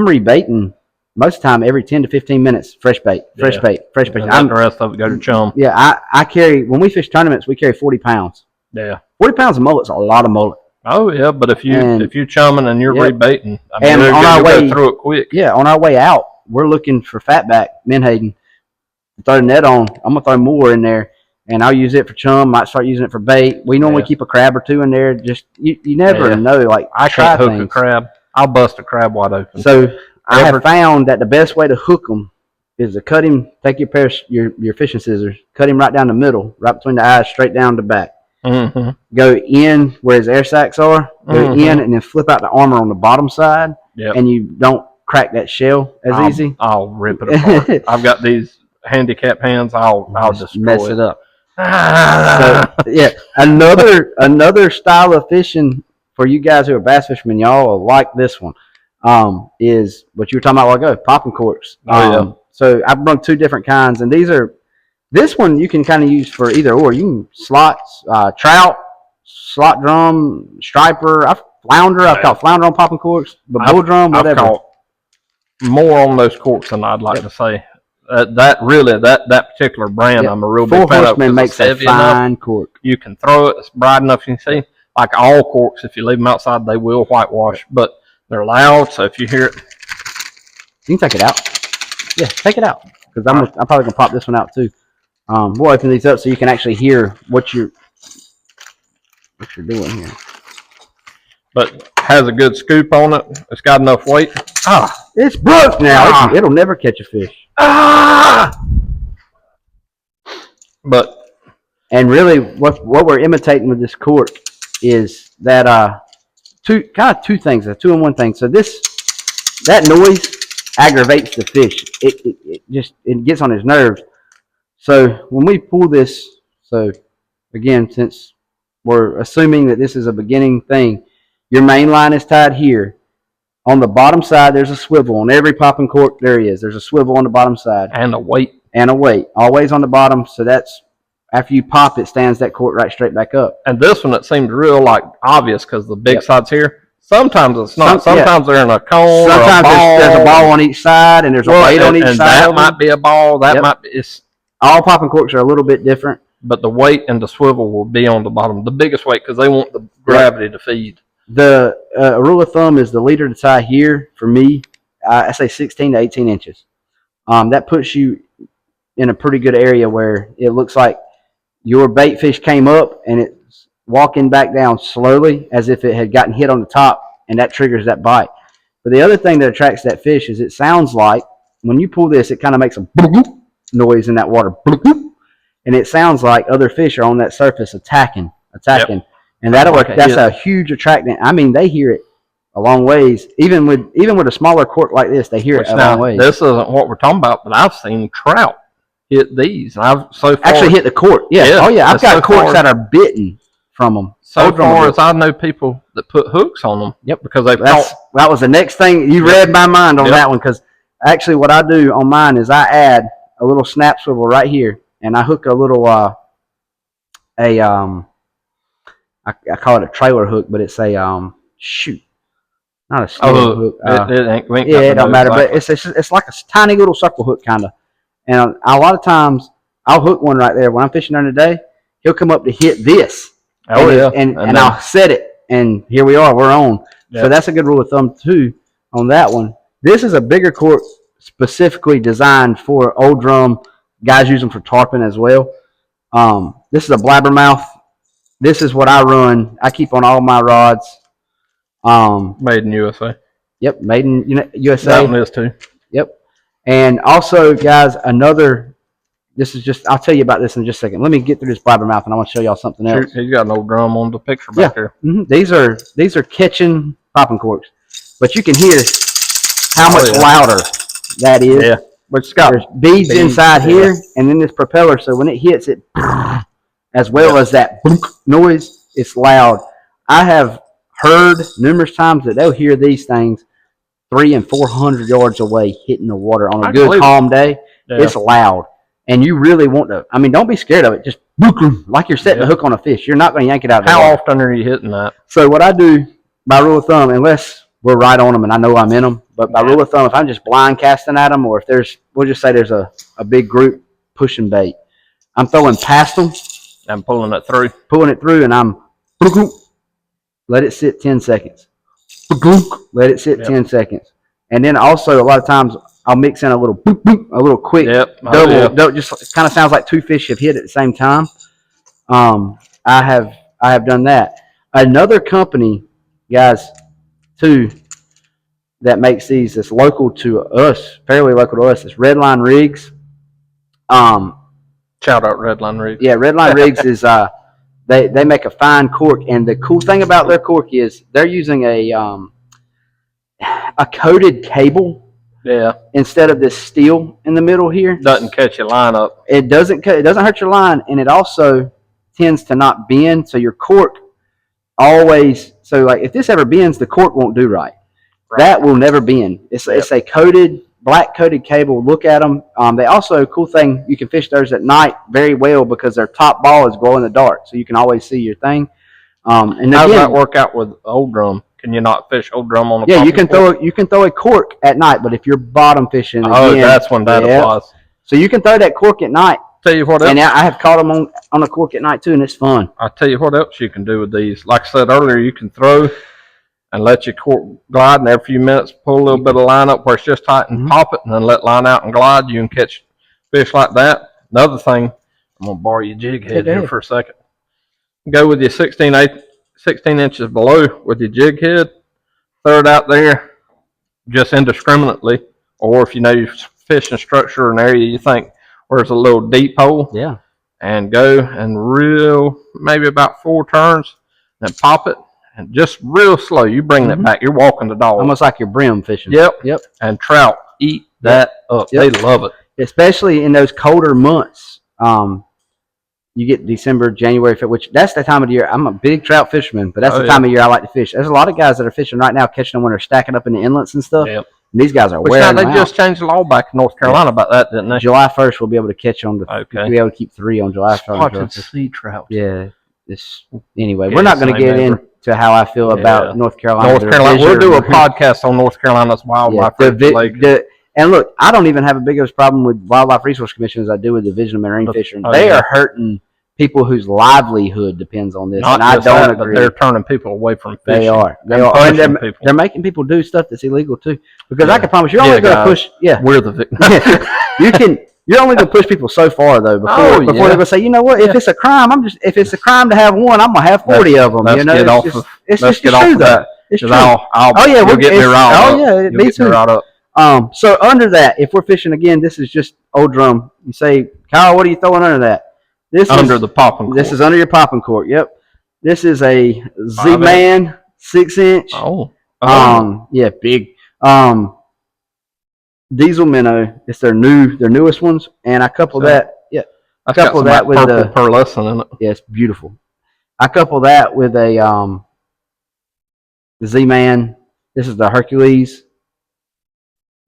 rebaiting most of the time every 10 to 15 minutes. Fresh bait. And the rest of it go to chum. Yeah, I carry, when we fish tournaments, we carry 40 pounds. Yeah. 40 pounds of mullet's a lot of mullet. Oh yeah, but if you're chumming and you're rebaiting, and on our way through it quick. Yeah, on our way out, we're looking for fatback menhaden. Throw the net on. I'm gonna throw more in there, and I'll use it for chum. Might start using it for bait. We normally keep a crab or two in there. Just you never know. Like I can't hook a crab. I'll bust a crab wide open. So I have found that the best way to hook them is to cut him. Take your fishing scissors, cut him right down the middle, right between the eyes, straight down the back. Mm-hmm. Go in where his air sacs are. Go in and then flip out the armor on the bottom side. Yep. And you don't crack that shell as easy. I'll rip it apart. I've got these handicap hands. I'll just mess it up. So, yeah, another style of fishing for you guys who are bass fishermen, y'all will like this one. Is what you were talking about a while ago, popping corks. So I've brought 2 different kinds, and this one you can kind of use for either or. You can slots, trout, slot drum, striper, flounder. I've caught flounder on popping corks, but bull drum, whatever. I've caught more on those corks than I'd like to say. that particular brand, I'm a real big fan of. Horseman makes a fine cork. You can throw it. It's bright enough. You can see, like all corks, if you leave them outside, they will whitewash. But they're loud, so if you hear it, you can take it out. Yeah, take it out because I'm probably gonna pop this one out too. We'll open these up so you can actually hear what you're doing here. But has a good scoop on it. It's got enough weight. It's broke now. It'll never catch a fish. And really, what we're imitating with this cork is that two things, a 2-in-1 thing. So that noise aggravates the fish. It gets on his nerves. So when we pull this, so again, since we're assuming that this is a beginning thing, your main line is tied here. On the bottom side, there's a swivel. On every popping cork, there's a swivel on the bottom side. And a weight. Always on the bottom. So that's, after you pop, it stands that cork right straight back up. And this one, it seems real obvious because the big side's here. Sometimes it's not. Sometimes they're in a cone. Sometimes there's a ball on each side, and there's a weight on each side. That might be a ball. That might be. All popping corks are a little bit different. But the weight and the swivel will be on the bottom. The biggest weight because they want the gravity to feed. The rule of thumb is the leader to tie here, for me, I say 16 to 18 inches. That puts you in a pretty good area where it looks like your bait fish came up and it's walking back down slowly as if it had gotten hit on the top, and that triggers that bite. But the other thing that attracts that fish is it sounds like, when you pull this, it kind of makes a noise in that water. And it sounds like other fish are on that surface attacking. Yep. And that's a huge attractant. I mean, they hear it a long ways. Even with a smaller cork like this, they hear it a long ways. This isn't what we're talking about, but I've seen trout hit these, and I've actually hit the cork. Yeah. Oh yeah, I've got corks that are bitten from them. So far as I know, people that put hooks on them. Yep. Because that was the next thing you read my mind on that one. Because actually, what I do on mine is I add a little snap swivel right here, and I hook a little I call it a trailer hook, but it's a not a snare hook. It don't matter, but it's like a tiny little circle hook kind of. And a lot of times I'll hook one right there when I'm fishing during the day. He'll come up to hit this. And I'll set it, and here we are. We're on. Yeah. So that's a good rule of thumb too on that one. This is a bigger cork specifically designed for old drum. Guys use them for tarpon as well. This is a blabbermouth. This is what I run. I keep on all my rods. Made in USA. Yep, made in USA. That one is too. Yep. And also, guys, this is just, I'll tell you about this in just a second. Let me get through this blabbermouth, and I want to show y'all something else. He's got an old drum on the picture back there. Mm-hmm. These are catching popping corks. But you can hear how much louder that is. Yeah. But it's got there's beads inside here, and then this propeller, so when it hits it, as well as that noise, it's loud. I have heard numerous times that they'll hear these things 300 and 400 yards away hitting the water on a good calm day. Yeah. It's loud, and you really want to. I mean, don't be scared of it. Just like you're setting a hook on a fish. You're not going to yank it out of the water. How often are you hitting that? So what I do by rule of thumb, unless we're right on them and I know I'm in them, but by rule of thumb, if I'm just blind casting at them, or if we'll just say there's a big group pushing bait, I'm throwing past them. I'm pulling it through. And I'm let it sit 10 seconds. Let it sit 10 seconds. And then also a lot of times I'll mix in a little quick double. Just kind of sounds like two fish have hit at the same time. I have done that. Another company, guys, too, that makes these that's local to us, fairly local to us, is Redline Rigs. Shout out Redline Rigs. Yeah, Redline Rigs is they make a fine cork, and the cool thing about their cork is they're using a coated cable. Yeah. Instead of this steel in the middle here. Doesn't catch your line up. It doesn't hurt your line, and it also tends to not bend. So your cork always. So like if this ever bends, the cork won't do right. That will never bend. It's a black coated cable. Look at them. They also, cool thing, you can fish those at night very well because their top ball is glow in the dark, so you can always see your thing. And how does that work out with old drum? Can you not fish old drum on a you can throw a cork at night, but if you're bottom fishing, that's when that applies. So you can throw that cork at night. Tell you what else. And I have caught them on a cork at night too, and it's fun. I'll tell you what else you can do with these. Like I said earlier, you can throw and let your cork glide, and every few minutes pull a little bit of line up where it's just tight and pop it, and then let line out and glide. You can catch fish like that. Another thing, I'm going to borrow your jig head here for a second. Go with your 16 inches below with your jig head. Throw it out there just indiscriminately. Or if you know your fishing structure or an area you think where there's a little deep hole. Yeah. And go and reel maybe about 4 turns, then pop it. And just real slow. You bring that back. You're walking the dog. Almost like you're brim fishing. Yep. And trout eat that up. They love it. Especially in those colder months. You get December, January, which that's the time of the year. I'm a big trout fisherman, but that's the time of year I like to fish. There's a lot of guys that are fishing right now, catching them when they're stacking up in the inlets and stuff. Yep. And these guys are wearing them out. They just changed the law back in North Carolina about that, didn't they? July 1st, we'll be able to catch them. We'll be able to keep 3 on July 1st. Watching sea trout. Yeah. Anyway, we're not going to get into how I feel about North Carolina. We'll do a podcast on North Carolina's wildlife. And look, I don't even have a biggest problem with Wildlife Resource Commission as I do with the Division of Marine Fisheries. They are hurting people whose livelihood depends on this, and I don't agree. But they're turning people away from fishing. They are. And they're making people do stuff that's illegal too. Because I can promise you're only going to push. Yeah, we're the victim. You're only going to push people so far though before they're going to say, you know what? If it's a crime, if it's a crime to have one, I'm going to have 40 of them. Let's get off of that. It's true. We'll get me riled up. Oh yeah, it needs to. So under that, if we're fishing again, this is just old drum. You say, Kyle, what are you throwing under that? This under the popping cork. This is under your popping cork. Yep. This is a Z-Man 6-inch. Yeah, big. Diesel minnow. It's their newest ones, and I couple that. Yeah, I couple that with the pearlescent in it. Yeah, it's beautiful. I couple that with a the Z-Man. This is the Hercules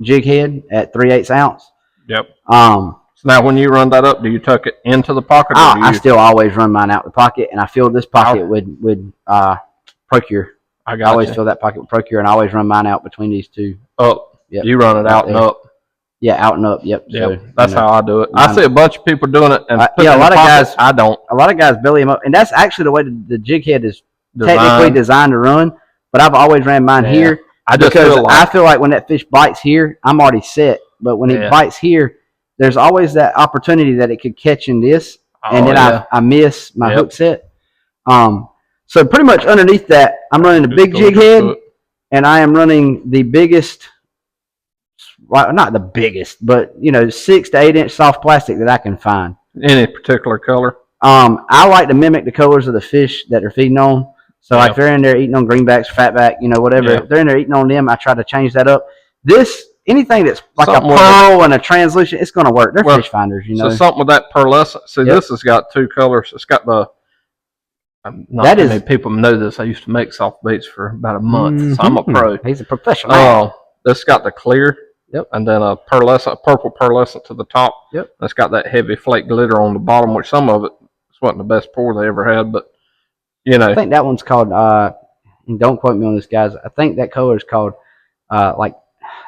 jig head at 3/8 ounce. Yep. So now when you run that up, do you tuck it into the pocket? I still always run mine out the pocket, and I fill this pocket with Procure. I always fill that pocket with Procure, and I always run mine out between these two. Up. Yep. You run it out and up. Yeah, out and up. Yep. Yeah, so, that's how I do it. I see a bunch of people doing it, and a lot of guys. I don't. A lot of guys belly them up, and that's actually the way the jig head is technically designed to run. But I've always ran mine here because I feel like when that fish bites here, I'm already set. But when it bites here, there's always that opportunity that it could catch in this, and then I miss my hook set. So pretty much underneath that, I'm running the big jig head, and I am running the biggest, well, not the biggest, but 6 to 8 inch soft plastic that I can find. Any particular color? I like to mimic the colors of the fish that they're feeding on. So like if they're in there eating on greenbacks, fatback, whatever. If they're in there eating on them, I try to change that up. Anything that's like something a pearl and a translucent, it's going to work. They're fish finders, So something with that pearlescent. See, this has got 2 colors. It's got the. Not many people know this. I used to make soft baits for about a month, so I'm a pro. He's a professional. This got the clear. Yep. And then a purple pearlescent to the top. Yep. It's got that heavy flake glitter on the bottom, which some of it wasn't the best pour they ever had, but I think that one's called. And don't quote me on this, guys. I think that color is called like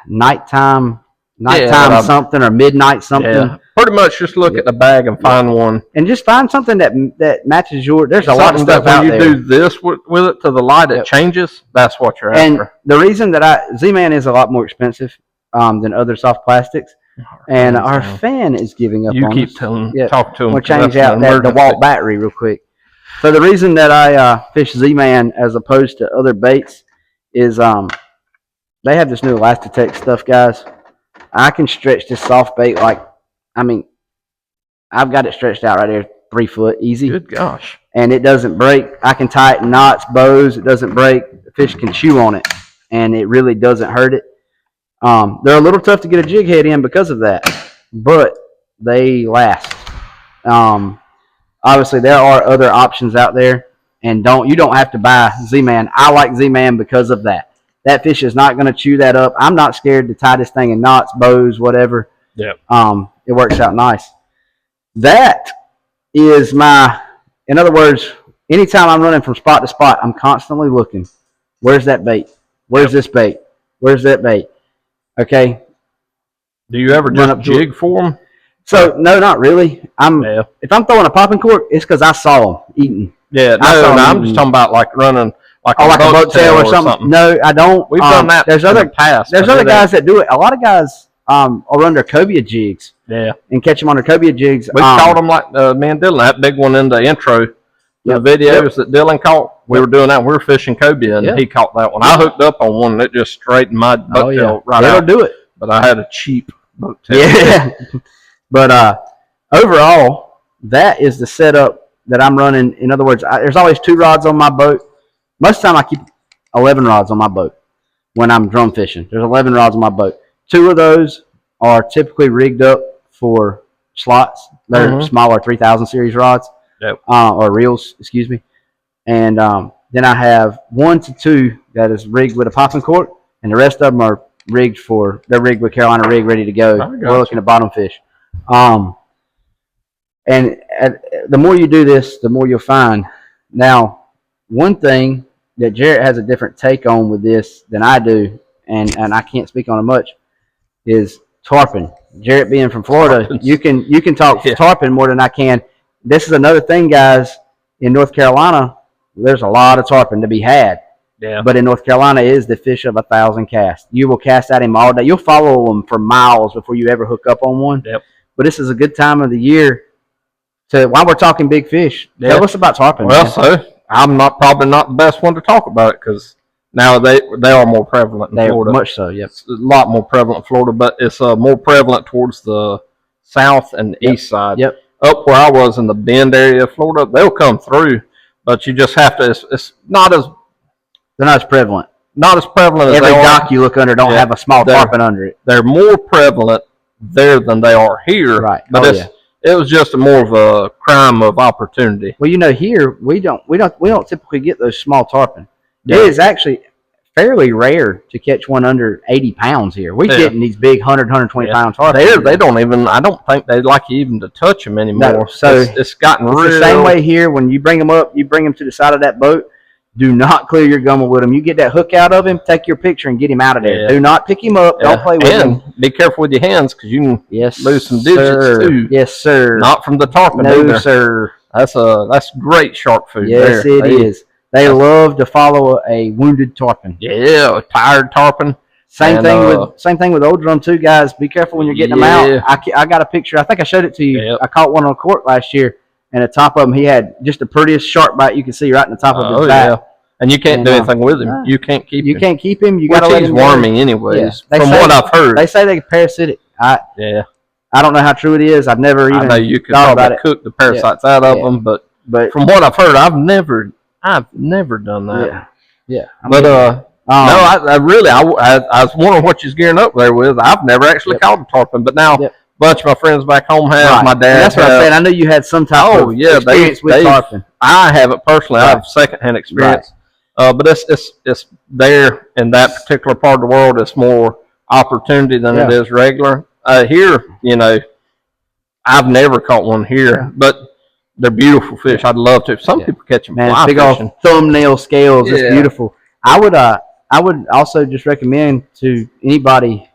nighttime something or midnight something. Yeah. Pretty much just look at the bag and find one, and just find something that matches your. There's a lot of stuff out there. When you do this with it to the light, it changes. That's what you're after. And the reason that Z-Man is a lot more expensive than other soft plastics, and our fan is giving up. You on keep us. Talk to him. We'll change out the Walt battery real quick. So the reason that I fish Z-Man as opposed to other baits is they have this new Elastic stuff, guys. I can stretch this soft bait I've got it stretched out right there 3 foot easy. Good gosh. And it doesn't break. I can tie it in knots, bows. It doesn't break. The fish can chew on it, and it really doesn't hurt it. They're a little tough to get a jig head in because of that, but they last. Obviously, there are other options out there, and you don't have to buy Z-Man. I like Z-Man because of that. That fish is not going to chew that up. I'm not scared to tie this thing in knots, bows, whatever. Yeah. It works out nice. That is in other words, anytime I'm running from spot to spot, I'm constantly looking. Where's that bait? Where's this bait? Where's that bait? Okay. Do you ever just jig for them? So no, not really. If I'm throwing a popping cork, it's because I saw them eating. Yeah, no, I'm just talking about like running like a boat tail or something. No, I don't. We've done that. There's other guys that do it. A lot of guys will run their cobia jigs. Yeah, and catch them on their cobia jigs. We caught them like me and Dylan, that big one in the intro. The videos that Dylan caught, we were doing that. We were fishing cobia, and he caught that one. I hooked up on one, and it just straightened my boat tail right out. They'll do it. But I had a cheap boat tail. Yeah. But overall, that is the setup that I'm running. In other words, there's always 2 rods on my boat. Most of the time, I keep 11 rods on my boat when I'm drum fishing. There's 11 rods on my boat. 2 of those are typically rigged up for slots. They're smaller 3000 series rods. Or reels, excuse me. And then I have 1 to 2 that is rigged with a popping cork, and the rest of them are rigged with Carolina rig, ready to go. We're looking at bottom fish. And the more you do this, the more you'll find. Now, one thing that Jarrett has a different take on with this than I do, and I can't speak on it much, is tarpon. Jarrett being from Florida, you can talk tarpon more than I can. This is another thing, guys. In North Carolina, there's a lot of tarpon to be had. Yeah. But in North Carolina is the fish of 1,000 casts. You will cast at him all day. You'll follow them for miles before you ever hook up on one. Yep. But this is a good time of the year while we're talking big fish. Tell us about tarpon. Well, so I'm probably not the best one to talk about it because now they are more prevalent in Florida. Much so, yes. It's a lot more prevalent in Florida, but it's more prevalent towards the south and the east side. Yep. Up where I was in the Bend area of Florida, they'll come through, but you just have to. It's not as they're not as prevalent. Not as prevalent as every dock you look under don't have a small tarpon under it. They're more prevalent there than they are here. Right. But it was just more of a crime of opportunity. Well, here we don't typically get those small tarpon. Yeah. It is actually fairly rare to catch one under 80 pounds here. We're getting these big 100, 120 pound tarpon. They don't even, I don't think they like you even to touch them anymore. No, so it's gotten real. The same way here. When you bring them up, you bring them to the side of that boat. Do not clear your gummel with him. You get that hook out of him, take your picture, and get him out of there. Yeah. Do not pick him up. Don't play with him. Be careful with your hands because you can lose some digits too. Yes, sir. Not from the tarpon either. No, sir. That's great shark food. Yes, it is. They love to follow a wounded tarpon. Yeah, a tired tarpon. Same thing with old drum too, guys. Be careful when you're getting them out. I got a picture. I think I showed it to you. Yep. I caught one on a cork last year, and the top of him, he had just the prettiest shark bite you can see right in the top of his back. Yeah. And you can't do anything with him. You can't keep him. You can't keep him. You got to let him go. He's wormy anyways, from what I've heard. They say they're parasitic. I don't know how true it is. I've never even I know you could probably cook the parasites out of them, but from what I've heard, I've never done that. Yeah. But no, I was wondering what you're gearing up there with. I've never actually caught a tarpon, but now a bunch of my friends back home have. Right. My dad. And that's what I said. I knew you had some type of experience with tarpon. I haven't personally. I have secondhand experience. Right. But it's there in that particular part of the world. It's more opportunity than it is regular. Here, I've never caught one here, but they're beautiful fish. I'd love to. Some people catch them. Man, big old thumbnail scales. It's beautiful. I would also just recommend to anybody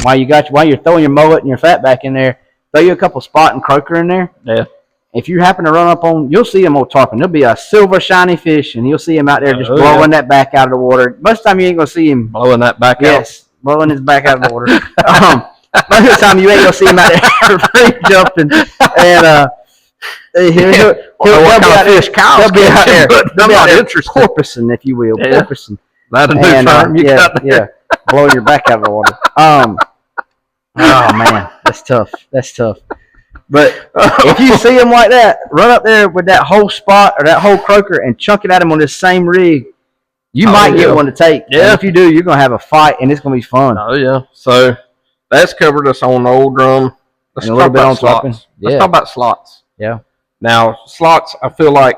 while you're throwing your mullet and your fat back in there, throw you a couple spot and croaker in there. Yeah. If you happen to run up on, you'll see them old tarpon. There'll be a silver shiny fish, and you'll see him out there just blowing that back out of the water. Most of the time, you ain't gonna see him blowing that back out. Yes, blowing his back out of the water. Most of the time, you ain't gonna see him out there free jumping, and he'll be out there. They'll be out there. They'll be out there porpoising, if you will, porpoising. That's a new term you got there. Blowing your back out of the water. Oh man, that's tough. But if you see him like that, run up there with that whole spot or that whole croaker and chunk it at him on this same rig. You might get one to take. Yeah. And if you do, you're going to have a fight, and it's going to be fun. Oh, yeah. So that's covered us on the old drum. Let's talk about slots. Let's talk about slots. Yeah. Now, slots, I feel like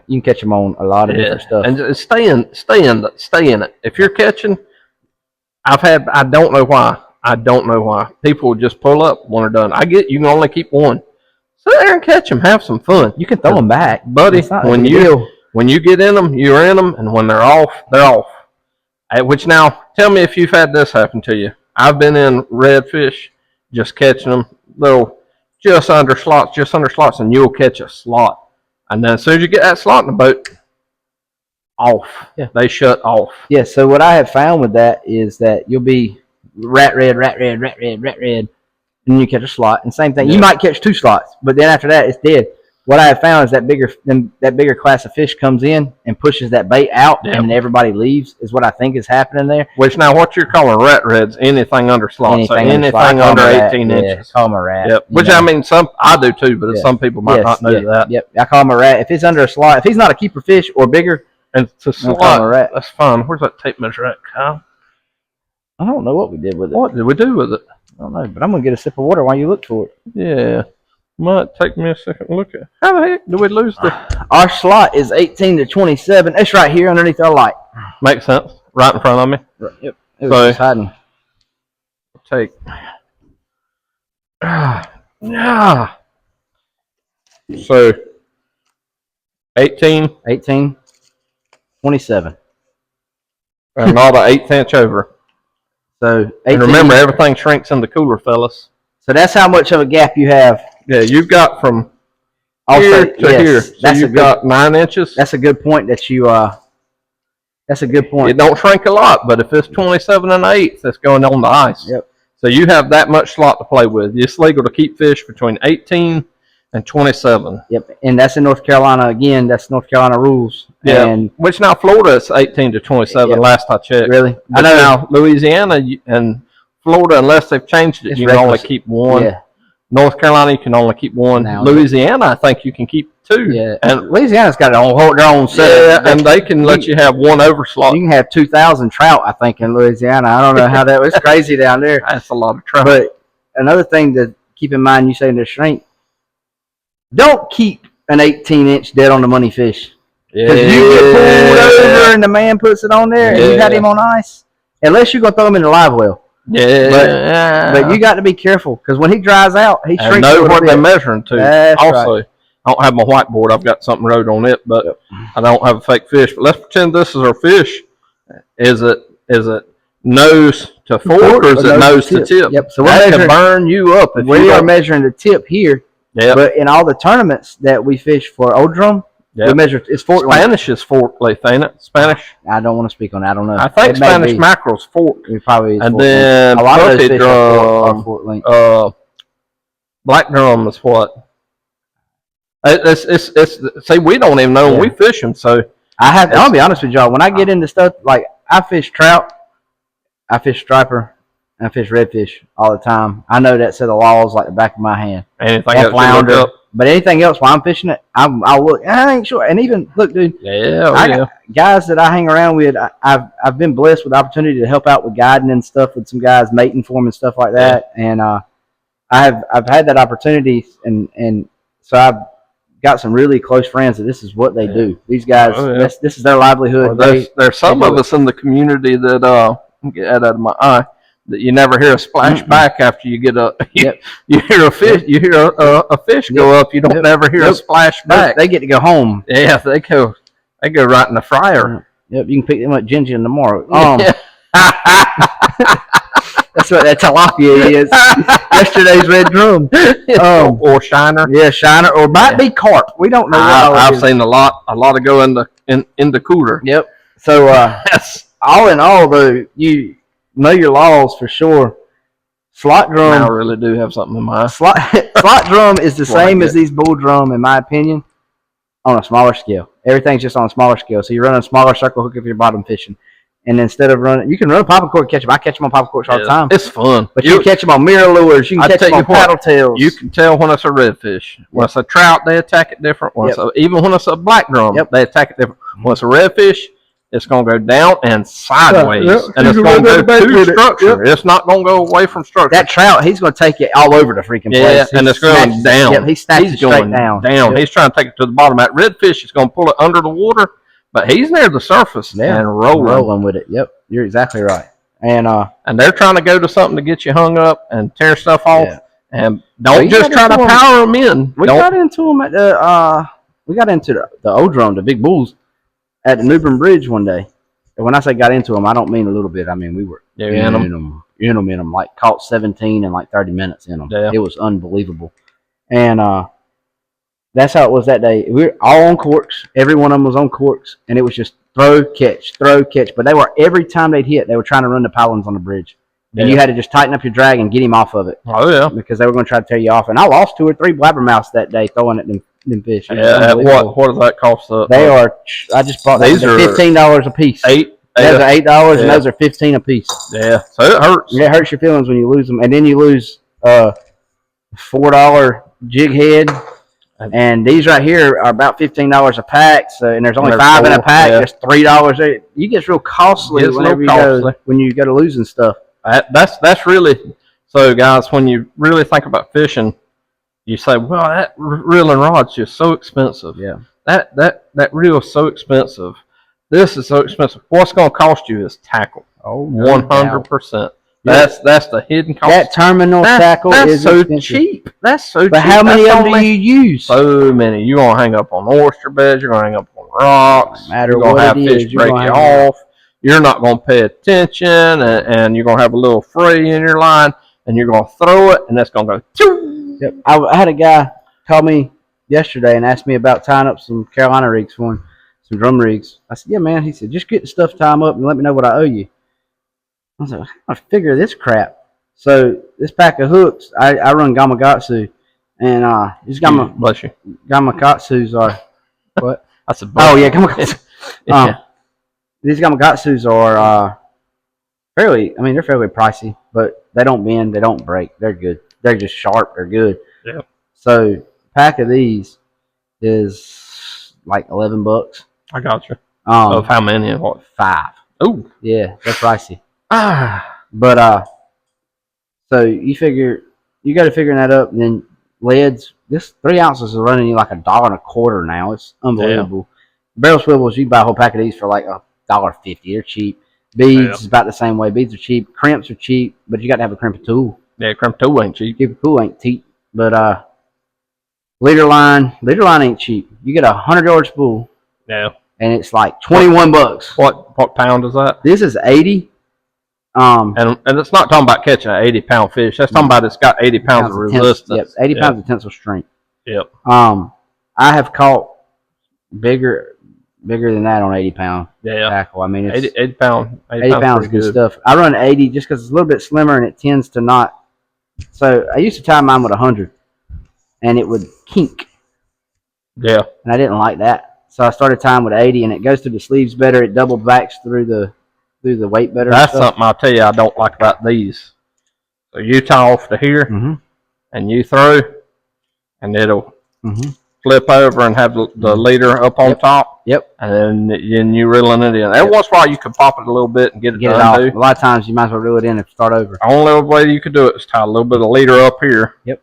you can catch them on a lot of different stuff. And just stay in it. If you're catching, I don't know why. People would just pull up when they're done. I get you can only keep one. Sit there and catch them. Have some fun. You can throw them back. Buddy, when you get in them, you're in them. And when they're off, they're off. Which now, tell me if you've had this happen to you. I've been in redfish, just catching them, little just under slots, and you'll catch a slot. And then as soon as you get that slot in the boat, off. Yeah. They shut off. Yeah, so what I have found with that is that you'll be rat red, and then you catch a slot. And same thing, you might catch 2 slots, but then after that, it's dead. What I have found is that bigger class of fish comes in and pushes that bait out, and then everybody leaves. Is what I think is happening there. Which now, what you're calling rat reds? Anything under slots, anything under 18 inches. Call them a rat. Yep. Which I mean, I do too, but some people might not know that. Yep. I call them a rat. If it's under a slot, if he's not a keeper fish or bigger, and it's a slot, that's fine. Where's that tape measure at, Kyle? I don't know what we did with it. What did we do with it? I don't know, but I'm gonna get a sip of water while you look for it. Yeah. Might take me a second to look at. How the heck do we lose the? Our slot is 18 to 27. It's right here underneath our light. Makes sense. Right in front of me. Yep. It was just hiding. Take. Yeah. So. 18. 27. And not an 1/8 inch over. So 18. And remember, everything shrinks in the cooler, fellas. So that's how much of a gap you have. Yeah, you've got from here to here. So you've got 9 inches. That's a good point that you. That's a good point. It don't shrink a lot, but if it's 27 1/8, that's going on the ice. Yep. So you have that much slot to play with. It's legal to keep fish between 18 and 27. Yep, and that's in North Carolina again. That's North Carolina rules. Yeah. And which now Florida is 18 to 27. Last I checked. Really? I know now Louisiana and Florida, unless they've changed it, you can only keep 1. Yeah. North Carolina, you can only keep 1. Now, Louisiana, I think you can keep 2. Yeah, and Louisiana's got their own set. Yeah, and they can let you have 1 overslot. You can have 2,000 trout, I think, in Louisiana. I don't know how that was. It's crazy down there. That's a lot of trout. But another thing to keep in mind, you saying to shrink, don't keep an 18-inch dead on the money fish. Because you get pulled over and the man puts it on there and you got him on ice. Unless you're going to throw him in the live well. Yeah. But you got to be careful because when he dries out, he shrinks. And know what they're measuring to. That's also, right. I don't have my whiteboard. I've got something wrote on it, but I don't have a fake fish. But let's pretend this is our fish. Is it nose to fork or is it nose to tip? Yep. So that can burn you up. If we are measuring the tip here. Yeah. But in all the tournaments that we fish for old drum, we measure it's fork. Spanish is fork length, ain't it? Spanish. I don't want to speak on that. I don't know. I think Spanish mackerel's fork. It probably is. And then a lot of those fish drum, are fork length. Black drum is what? It's see, we don't even know when we fish them. So I'll be honest with y'all. When I get into stuff like I fish trout, I fish striper, and I fish redfish all the time. I know that set of laws like the back of my hand. Anything else flounder, but anything else while I'm fishing it, I'll look. I ain't sure. And even look, dude. Guys that I hang around with, I've been blessed with the opportunity to help out with guiding and stuff with some guys mating for them and stuff like that. And I've had that opportunity, and so I've got some really close friends that this is what they do. These guys, this is their livelihood. There's some of us in the community that get that out of my eye. That you never hear a splash back after you get you hear a fish a fish go up. You don't never hear a splash back. They get to go home. Yeah, they go right in the fryer. Yep, you can pick them up ginger in tomorrow. That's what that tilapia is. Yesterday's red drum. Or shiner. Yeah, shiner, or might be carp. We don't know. I've seen a lot of go in the cooler. Yep. So all in all, though, you know your laws for sure. Slot drum. I really do have something in mind. Slot drum is the same as these bull drum, in my opinion, on a smaller scale. Everything's just on a smaller scale. So you run a smaller circle hook if you're bottom fishing. And instead of running, you can run a popping cork, catch them. I catch them on popping corks all the time. It's fun. But you can catch them on mirror lures. You can catch them on paddle tails. You can tell when it's a redfish. When it's a trout, they attack it different. Even when it's a black drum, they attack it different. When it's a redfish, it's going to go down and sideways. And it's going to go to structure. It's not going to go away from structure. That trout, he's going to take it all over the freaking place. Yeah, and it's going down. Yep, he snatches it straight down. He's trying to take it to the bottom. That redfish is going to pull it under the water, but he's near the surface and rolling with it. Yep, you're exactly right. And they're trying to go to something to get you hung up and tear stuff off. Yeah. And don't just try to power them in. We got into them at the old drum, the big bulls, at the New Bern Bridge one day. And when I say got into them, I don't mean a little bit. I mean we were in them, like caught 17 in like 30 minutes in them. Yeah. It was unbelievable. And that's how it was that day. We were all on corks. Every one of them was on corks, and it was just throw, catch, throw, catch. But they were, every time they'd hit, they were trying to run the pylons on the bridge. And you had to just tighten up your drag and get him off of it. Oh, yeah. Because they were going to try to tear you off. And I lost 2 or 3 blabbermouths that day throwing at them fish. Yeah, what does that cost up? They are, I just bought these are $15 a piece. Those are $8, and those are $15 a piece. Yeah, so it hurts. Yeah, it hurts your feelings when you lose them. And then you lose $4 jig head. And these right here are about $15 a pack. So, and there's only 5 in a pack. There's $3. You get real costly whenever you go to losing stuff. That's really, so guys, when you really think about fishing, you say, well, that reel and rod's just so expensive. Yeah. That reel is so expensive. This is so expensive. What's going to cost you is tackle. Oh, 100%. That's the hidden cost. That terminal tackle is so expensive. Cheap. That's so cheap. But how many of them do you use? So many. You're going to hang up on oyster beds. You're going to hang up on rocks. No matter you're going to have fish break you off. You're not going to pay attention, and you're going to have a little fray in your line, and you're going to throw it, and that's going to go. Choo! Yep. I had a guy call me yesterday and asked me about tying up some Carolina rigs for him, some drum rigs. I said, yeah, man. He said, just get the stuff, tie them up, and let me know what I owe you. I was like, how do I figure this crap? So this pack of hooks, I run Gamakatsu, and these Gamakatsus are what? That's a Gamakatsu. These Gamakatsus are fairly, I mean, they're fairly pricey, but they don't bend, they don't break. They're good. They're just sharp. They're good. Yeah. So a pack of these is like $11. I got you. Of how many and what? 5. Oh. Yeah, they're pricey. But so you got to figure that up, and then leads. This 3 ounces is running you like $1.25 now. It's unbelievable. Yeah. Barrel swivels, you can buy a whole pack of these for like $1.50. They're cheap. Beads is about the same way. Beads are cheap. Crimps are cheap, but you got to have a crimping tool. Yeah, crimp tool ain't cheap. Crimping tool ain't cheap. But leader line ain't cheap. You get a 100-yard spool. Yeah. And it's like $21. What pound is that? This is 80. And it's not talking about catching an 80-pound fish. That's talking about it's got 80 pounds of resistance. Yep, 80 pounds of tensile strength. Yep. I have caught bigger than that on 80-pound tackle. I mean, it's 80 pounds is good stuff. I run 80 just because it's a little bit slimmer and it tends to not. So I used to tie mine with 100, and it would kink. Yeah. And I didn't like that, so I started tying with 80, and it goes through the sleeves better. It double backs through the weight better. That's something I'll tell you I don't like about these. So you tie off to here, and you throw, and it'll flip over and have the leader up on top. Yep. And then you reeling it in. Every once in a while you can pop it a little bit and get it off. A lot of times you might as well reel it in and start over. The only way you could do it is tie a little bit of leader up here. Yep.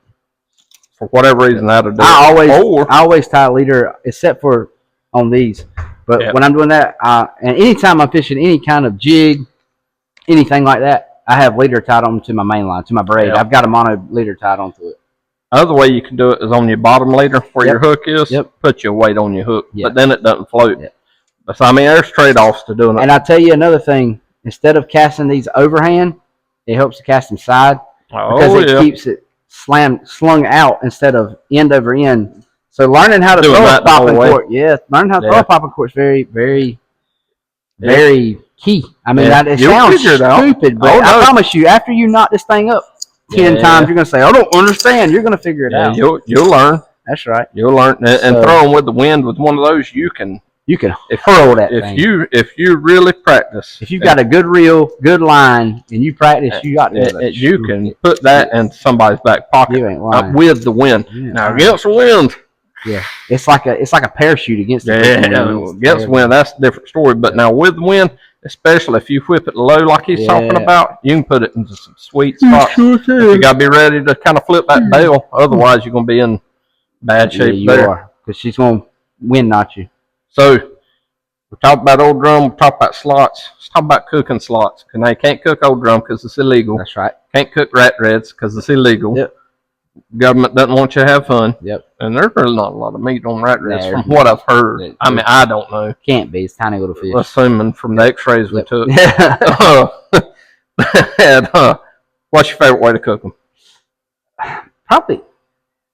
For whatever reason that'll do. I always tie a leader, except for on these. But when I'm doing that, and anytime I'm fishing any kind of jig, anything like that, I have leader tied on to my main line, to my braid. I've got a mono leader tied onto it. Other way you can do it is on your bottom leader where your hook is. Put your weight on your hook, but then it doesn't float. But so, I mean, there's trade-offs to doing it. And I'll tell you another thing. Instead of casting these overhand, it helps to cast them side because it keeps it slung out instead of end over end. So learning how to throw a popping cork, learning how to throw a popping cork is very, very, very key. I mean, it sounds stupid, but I promise you, after you knock this thing up 10 times, you're going to say, I don't understand. You're going to figure it out. You'll learn. That's right. You'll learn. And throwing with the wind with one of those, you can hurl that thing. If you really practice. If you've got a good reel, good line, and you practice, you got to you can put that in somebody's back pocket with the wind. Now, against the wind. Yeah, it's like a parachute against the wind. Against the wind, that's a different story. But now with the wind, especially if you whip it low like he's talking about, you can put it into some sweet spots. You got to be ready to kind of flip that bail. Otherwise, you're going to be in bad shape there. Because she's going to wind knot you. So we talked about old drum. We talked about slots. Let's talk about cooking slots. Now you can't cook old drum because it's illegal. That's right. Can't cook rat reds because it's illegal. Yep. Government doesn't want you to have fun. Yep. And there's really not a lot of meat on rat reds from what I've heard. I mean, I don't know. Can't be. It's tiny little fish. Assuming from the x-rays we took. What's your favorite way to cook them? Probably.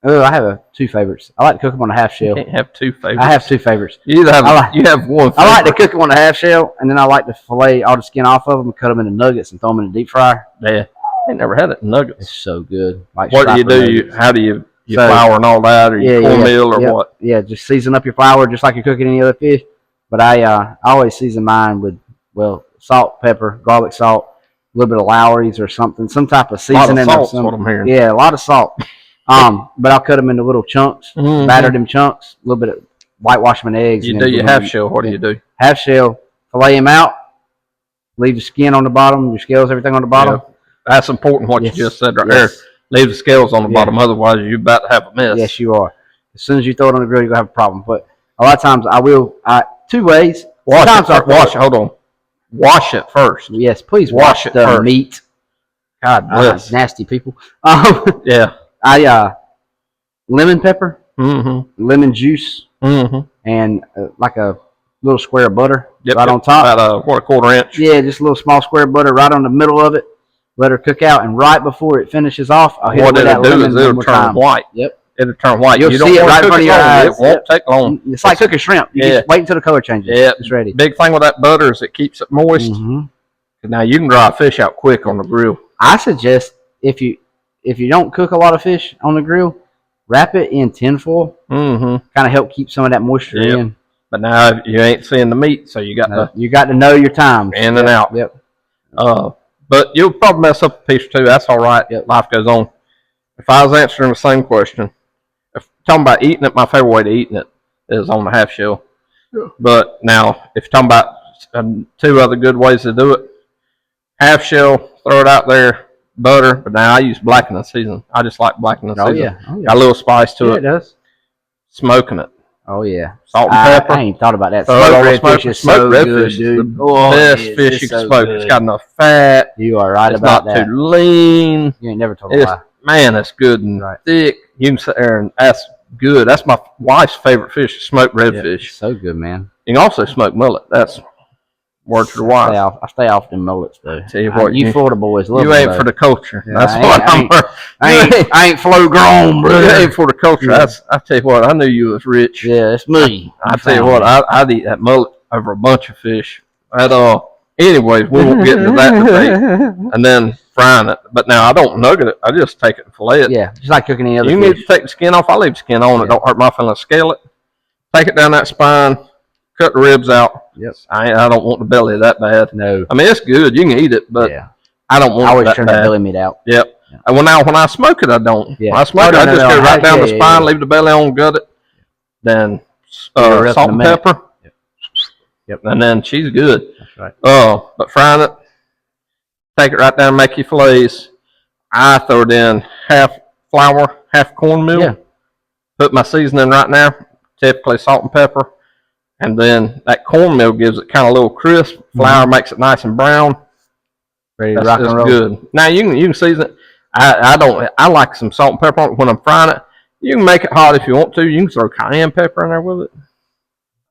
Oh, I have two favorites. I like to cook them on a half shell. You can't have two favorites. I have two favorites. You either have you have one. Favorite. I like to cook them on a half shell, and then I like to fillet all the skin off of them and cut them into nuggets and throw them in the deep fryer. Yeah, I ain't never had it in nuggets. It's so good. Like what do you do? How do you flour and all that, or cornmeal or what? Yeah, just season up your flour just like you're cooking any other fish. But I always season mine with salt, pepper, garlic salt, a little bit of Lowry's or something, some type of seasoning. A lot of salt, what I'm hearing. Yeah, a lot of salt. But I'll cut them into little chunks, batter them chunks, a little bit of whitewash them in eggs. You do your half shell. What do you do? Half shell, fillet them out, leave the skin on the bottom, your scales, everything on the bottom. Yeah. That's important what you just said right there. Leave the scales on the bottom, otherwise you're about to have a mess. Yes, you are. As soon as you throw it on the grill, you're going to have a problem. But a lot of times two ways. Hold on. Wash it first. Yes, please wash the first. Meat. God bless. Nasty people. Yeah. Lemon pepper, lemon juice, and like a little square of butter right on top. About a quarter inch. Yeah, just a little small square of butter right on the middle of it. Let her cook out, and right before it finishes off, I'll hit it with that lemon. It'll turn white. Yep. It'll turn white. You'll see it right in front of your eyes. It won't take long. It's like cooking shrimp. You just wait until the color changes. Yeah, it's ready. Big thing with that butter is it keeps it moist. Now you can dry fish out quick on the grill. I suggest if you don't cook a lot of fish on the grill, wrap it in tinfoil. Kind of help keep some of that moisture in. But now you ain't seeing the meat, so you got to know your times. In and out. Yep. But you'll probably mess up a piece or two. That's all right. Yep. Life goes on. If I was answering the same question, if talking about eating it, my favorite way to eating it is on the half shell. Yeah. But now, if you're talking about two other good ways to do it, half shell, throw it out there, butter. But now I use blackening season. I just like blackening season. Yeah. Got a little spice to it. It does. Smoking it. Oh yeah, salt and pepper. I ain't thought about that. Smoked redfish is so good, dude. The best fish you can smoke. It's got enough fat. You are right about that. It's not too lean. You ain't never told a lie. Man, it's good and thick. You can sit there and that's good. That's my wife's favorite fish, smoked redfish. So good, man. You can also smoke mullet. That's word to the wise. I stay off them mullets though. Tell you what, you Florida boys love you ain't for the culture. Yeah, that's what I ain't flow grown, bro. You ain't for the culture. I tell you what, I knew you was rich. Yeah, it's me. I tell you what, I'd eat that mullet over a bunch of fish. Anyways, we won't get into that debate. And then frying it. But now I don't nugget it. I just take it and fillet it. Yeah, just like cooking any other fish. You need to take the skin off. I leave the skin on. It don't hurt my feelings. Scale it. Take it down that spine. Cut the ribs out. Yep. I don't want the belly that bad. No. I mean, it's good. You can eat it, but I don't want it that bad. I always turn that belly meat out. Yep. And when I smoke it, I don't. Yeah. When I smoke it, I just go right down the spine, leave the belly on, gut it. Then salt and pepper. Yep. And then she's good. That's right. But frying it, take it right down, make your fillets. I throw it in half flour, half cornmeal. Yeah. Put my seasoning right now, typically salt and pepper. And then that cornmeal gives it kind of a little crisp. Flour makes it nice and brown. Ready to rock and roll. Good. Now you can season it. I like some salt and pepper on it when I'm frying it. You can make it hot if you want to. You can throw cayenne pepper in there with it.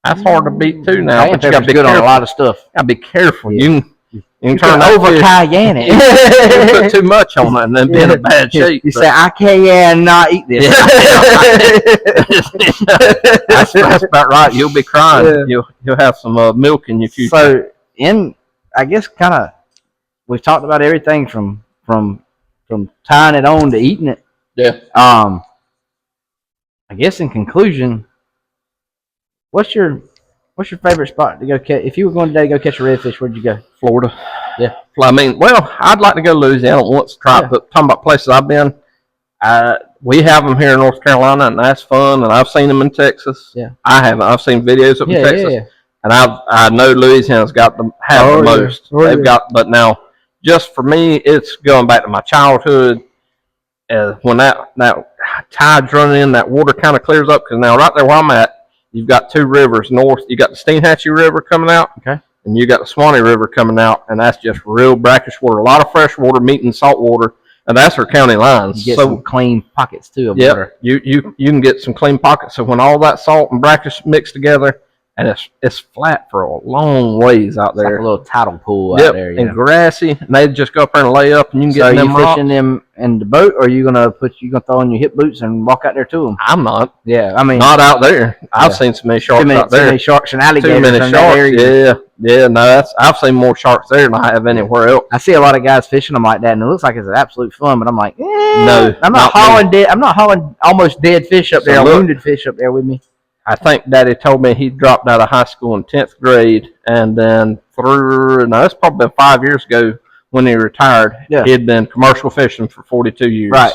That's hard to beat too now. Cayenne pepper's good on a lot of stuff. Gotta be careful. Yeah. You can turn over cayenne it. You put too much on it and then be in a bad shape. You say, I can't not eat this. That's about right. You'll be crying. Yeah. You'll have some milk in your future. So, I guess kind of, we've talked about everything from tying it on to eating it. Yeah. I guess in conclusion, what's your favorite spot to go catch? If you were going today to go catch a redfish, where'd you go? Florida. Yeah. I mean, I'd like to go to Louisiana once to try it, but talking about places I've been, we have them here in North Carolina, and that's fun, and I've seen them in Texas. Yeah. I haven't. I've seen videos of them in Texas. Yeah. And I know Louisiana's got the most. They've got, but now, just for me, it's going back to my childhood. When that tide's running in, that water kind of clears up, because now right there where I'm at, you've got two rivers north. You got the Steenhatchee River coming out, and you got the Swanee River coming out, and that's just real brackish water. A lot of fresh water meeting salt water, and that's our county lines. You get some clean pockets too of water. You can get some clean pockets. So when all that salt and brackish mix together, and it's flat for a long ways out there. Like a little tidal pool out there, and grassy. And they just go up there and lay up, and you can get them. So are you fishing them in the boat, or are you gonna throw on your hip boots and walk out there to them? I'm not. Yeah, I mean, not out there. I've seen so many sharks out there. Too many sharks and alligators. Too many sharks. Yeah. No, I've seen more sharks there than I have anywhere else. I see a lot of guys fishing them like that, and it looks like it's absolute fun. But I'm like, no, I'm not hauling dead. I'm not hauling almost dead fish up there, wounded fish up there with me. I think Daddy told me he dropped out of high school in 10th grade, and then it's probably been 5 years ago when he retired. Yeah. He had been commercial fishing for 42 years. Right.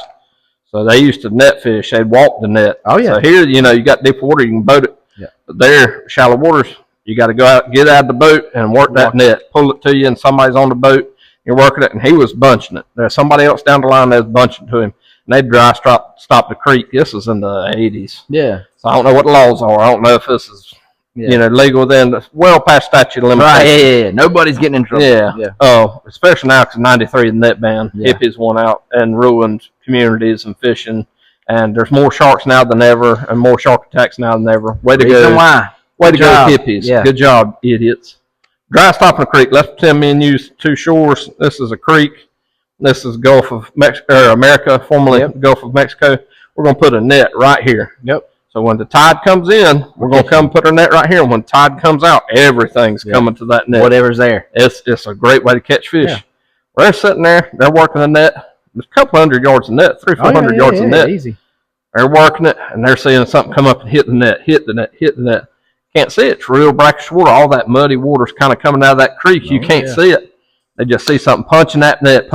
So they used to net fish. They'd walk the net. Oh, yeah. So here, you got deep water, you can boat it. Yeah. But there, shallow waters, you got to go out, get out of the boat and work that net. Pull it to you, and somebody's on the boat. You're working it, and he was bunching it. There's somebody else down the line that's bunching to him. And they'd dry stop the creek. This was in the 80s. Yeah. So I don't know what the laws are. I don't know if this is, legal then. Well past statute of limitations. Right, yeah. Nobody's getting in trouble. Yeah. Especially now because 93, the net ban. Yeah. Hippies went out and ruined communities and fishing. And there's more sharks now than ever, and more shark attacks now than ever. Way to go. Way to go, hippies. Yeah. Good job, idiots. Dry stopping a creek. Let's pretend me and you two shores. This is a creek. This is Gulf of America, formerly Gulf of Mexico. We're going to put a net right here. Yep. So when the tide comes in, we're going to come put our net right here. And when the tide comes out, everything's coming to that net. Whatever's there. It's a great way to catch fish. Yeah. They're sitting there. They're working the net. There's a couple hundred yards of net, 300-400 yards of net. Easy. They're working it, and they're seeing something come up and hit the net, hit the net. Can't see it. It's real brackish water. All that muddy water's kind of coming out of that creek. You can't see it. They just see something punching that net,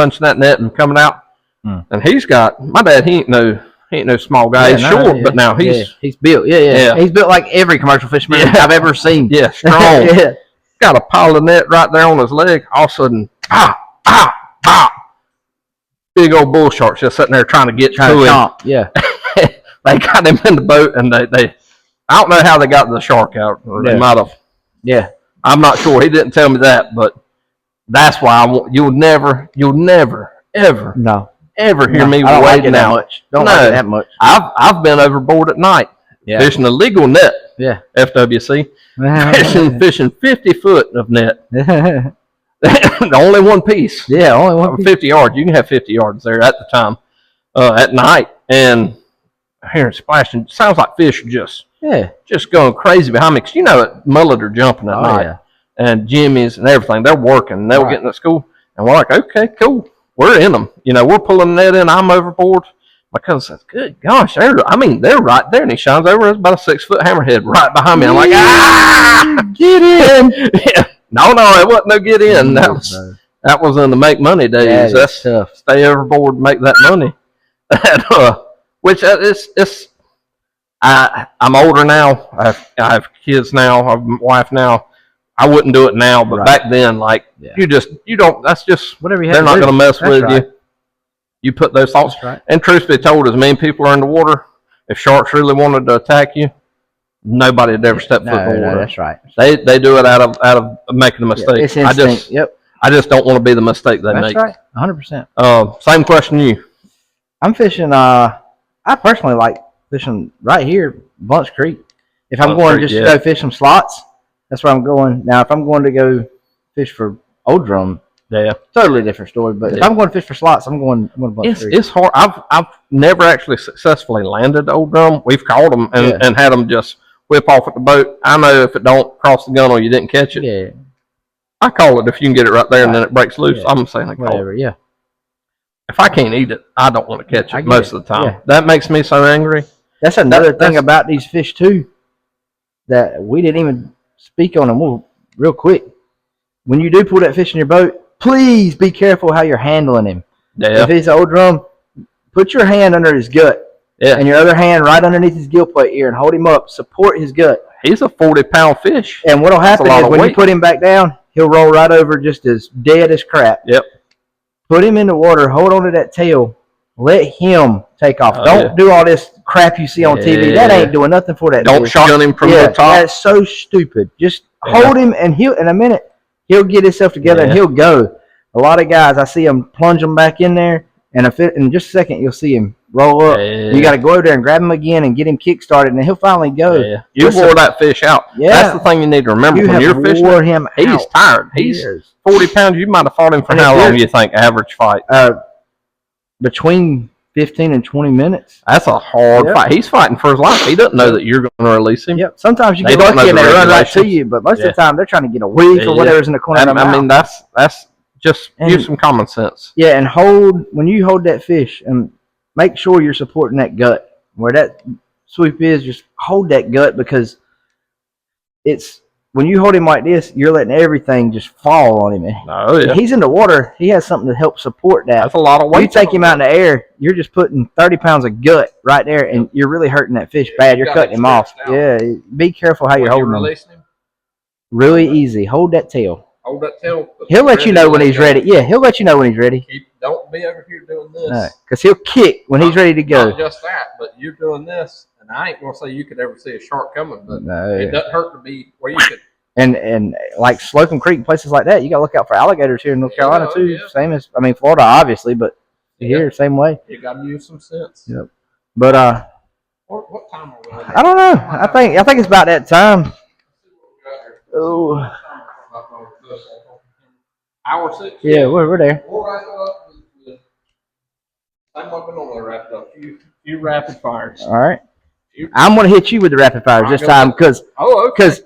and coming out. And he's got my dad. He ain't no small guy. He's short, but now he's built. Yeah. He's built like every commercial fisherman I've ever seen. Yeah, strong. Got a pile of net right there on his leg. All of a sudden, big old bull sharks just sitting there trying to get to him. Yeah. They got him in the boat, and they I don't know how they got the shark out. Or they might have. Yeah. I'm not sure. He didn't tell me that, but that's why you'll never, ever hear me wading out. Don't like it that much. I've been overboard at night fishing a legal net. Yeah. FWC. fishing 50 foot of net. Only one piece. Yeah, only one piece. 50 yards. You can have 50 yards there at the time, at night, and hearing splashing. Sounds like fish just going crazy behind me. Because mullet are jumping at night. Yeah. And jimmies and everything. They're working. They were getting to school. And we're like, okay, cool. We're in them. We're pulling the net in. I'm overboard. My cousin says, good gosh. They're right there. And he shines over. It's about a 6-foot hammerhead right behind me. I'm like, get in. Yeah. No, it wasn't no get in. That was in the make money days. That's tough. Stay overboard and make that money. Which I'm older now. I have kids now. I have a wife now. I wouldn't do it now, but back then, you don't. That's just whatever you they're not going to mess with you. You put those thoughts. Right. And truth be told, as many people are in the water, if sharks really wanted to attack you, nobody would ever step foot in the water. That's right. They do it out of making a mistake. It's instinct. I just don't want to be the mistake they make. That's right. 100%. Same question to you. I'm fishing. I personally like fishing right here, Bunch Creek. If I'm going to go fish some slots, that's where I'm going. Now, if I'm going to go fish for Old Drum, totally different story. But if I'm going to fish for slots, I'm going to Bunch Creek. It's hard. I've never actually successfully landed Old Drum. We've caught them and had them just whip off at the boat. I know if it don't cross the gun or you didn't catch it. Yeah. I call it if you can get it right there and then it breaks loose. I'm saying I call whatever. it. Yeah. If I can't eat it, I don't want to catch it most of the time. Yeah. That makes me so angry. That's another thing about these fish too that we didn't even speak on them real quick. When you do pull that fish in your boat, please be careful how you're handling him. Yeah. If it's an Old Drum, put your hand under his gut and your other hand right underneath his gill plate here and hold him up. Support his gut. He's a 40-pound fish. And what'll happen is when you put him back down, he'll roll right over just as dead as crap. Yep. Put him in the water, hold on to that tail, let him take off. Don't do all this crap you see on TV. That ain't doing nothing for that. Don't shotgun him from the top. That's so stupid. Just hold him, and in a minute, he'll get himself together and he'll go. A lot of guys, I see them plunge them back in there, and in just a second, you'll see him roll up. Yeah. You got to go over there and grab him again and get him kick started, and he'll finally go. Yeah. You wore that fish out. Yeah. That's the thing you need to remember. When you're fishing, him he's out. tired. He's 40 pounds. You might have fought him for how long, you think, average fight? Between 15 and 20 minutes. That's a hard fight. He's fighting for his life. He doesn't know that you're going to release him. Yep. Sometimes you get lucky and they run right to you, but most of the time they're trying to get a week or whatever's in the corner of their mouth. I mean, that's just use some common sense. Yeah, and when you hold that fish, and make sure you're supporting that gut. Where that sweep is, just hold that gut, because it's when you hold him like this, you're letting everything just fall on him. Oh, yeah. He's in the water. He has something to help support that. That's a lot of weight. You take him out in the air, you're just putting 30 pounds of gut right there, and you're really hurting that fish bad. You're cutting him off. Yeah, be careful how you're holding him. Really easy. Hold that tail. Hold that tail. He'll let you know when he's ready. Yeah, he'll let you know when he's ready. Don't be over here doing this. Because he'll kick when he's ready to go. Not just that, but you're doing this, and I ain't going to say you could ever see a shark coming, but it doesn't hurt to be where you could. And like Slocum Creek and places like that, you got to look out for alligators here in North Carolina too. Yeah. Same as, Florida obviously, but here, same way. You got to use some sense. Yep. But what time are we on? I don't know. I think it's about that time. Oh. Hour 6. Yeah, we're there. We'll wrap it up with same way we normally wrap it up. Few rapid fires. All right. I'm going to hit you with the rapid fires this time because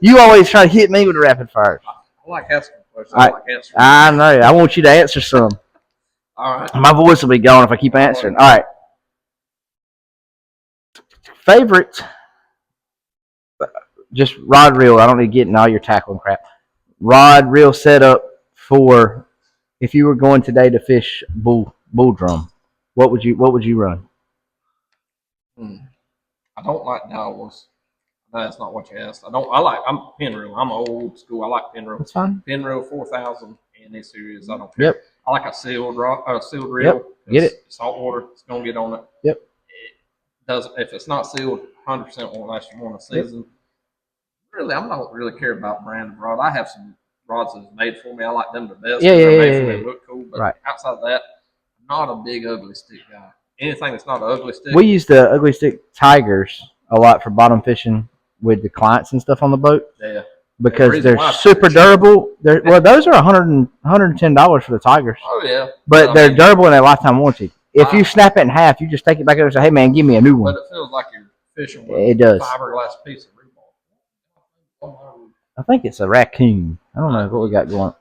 you always try to hit me with the rapid fires. I like asking questions. I like answering. I know. I want you to answer some. All right. My voice will be gone if I keep answering. All right. Favorite, just rod reel. I don't need to get in all your tackling crap. Rod reel setup for if you were going today to fish bull drum. What would you run? I don't like dowels. That's not what you asked. I'm pin reel. I'm old school. I like pin reel. That's fine. Pin reel 4000 in this series. I don't care. Yep. I like a sealed reel. Yep. Get it. Salt water. It's gonna get on it. Yep. If it's not sealed, 100% won't last you more than a season. Yep. Really, I don't really care about brand of rod. I have some rods that's made for me. I like them the best. They look cool. But outside of that, I'm not a big ugly stick guy. Anything that's not an ugly stick. We use the ugly stick tigers a lot for bottom fishing with the clients and stuff on the boat. Yeah. Because they're super durable. Those are $110 for the tigers. Oh yeah. But they're durable and they lifetime warranty. If you snap it in half, you just take it back over and say, "Hey man, give me a new one." But it feels like you're fishing with a fiberglass piece of rebar. I think it's a raccoon. I don't know what we got going.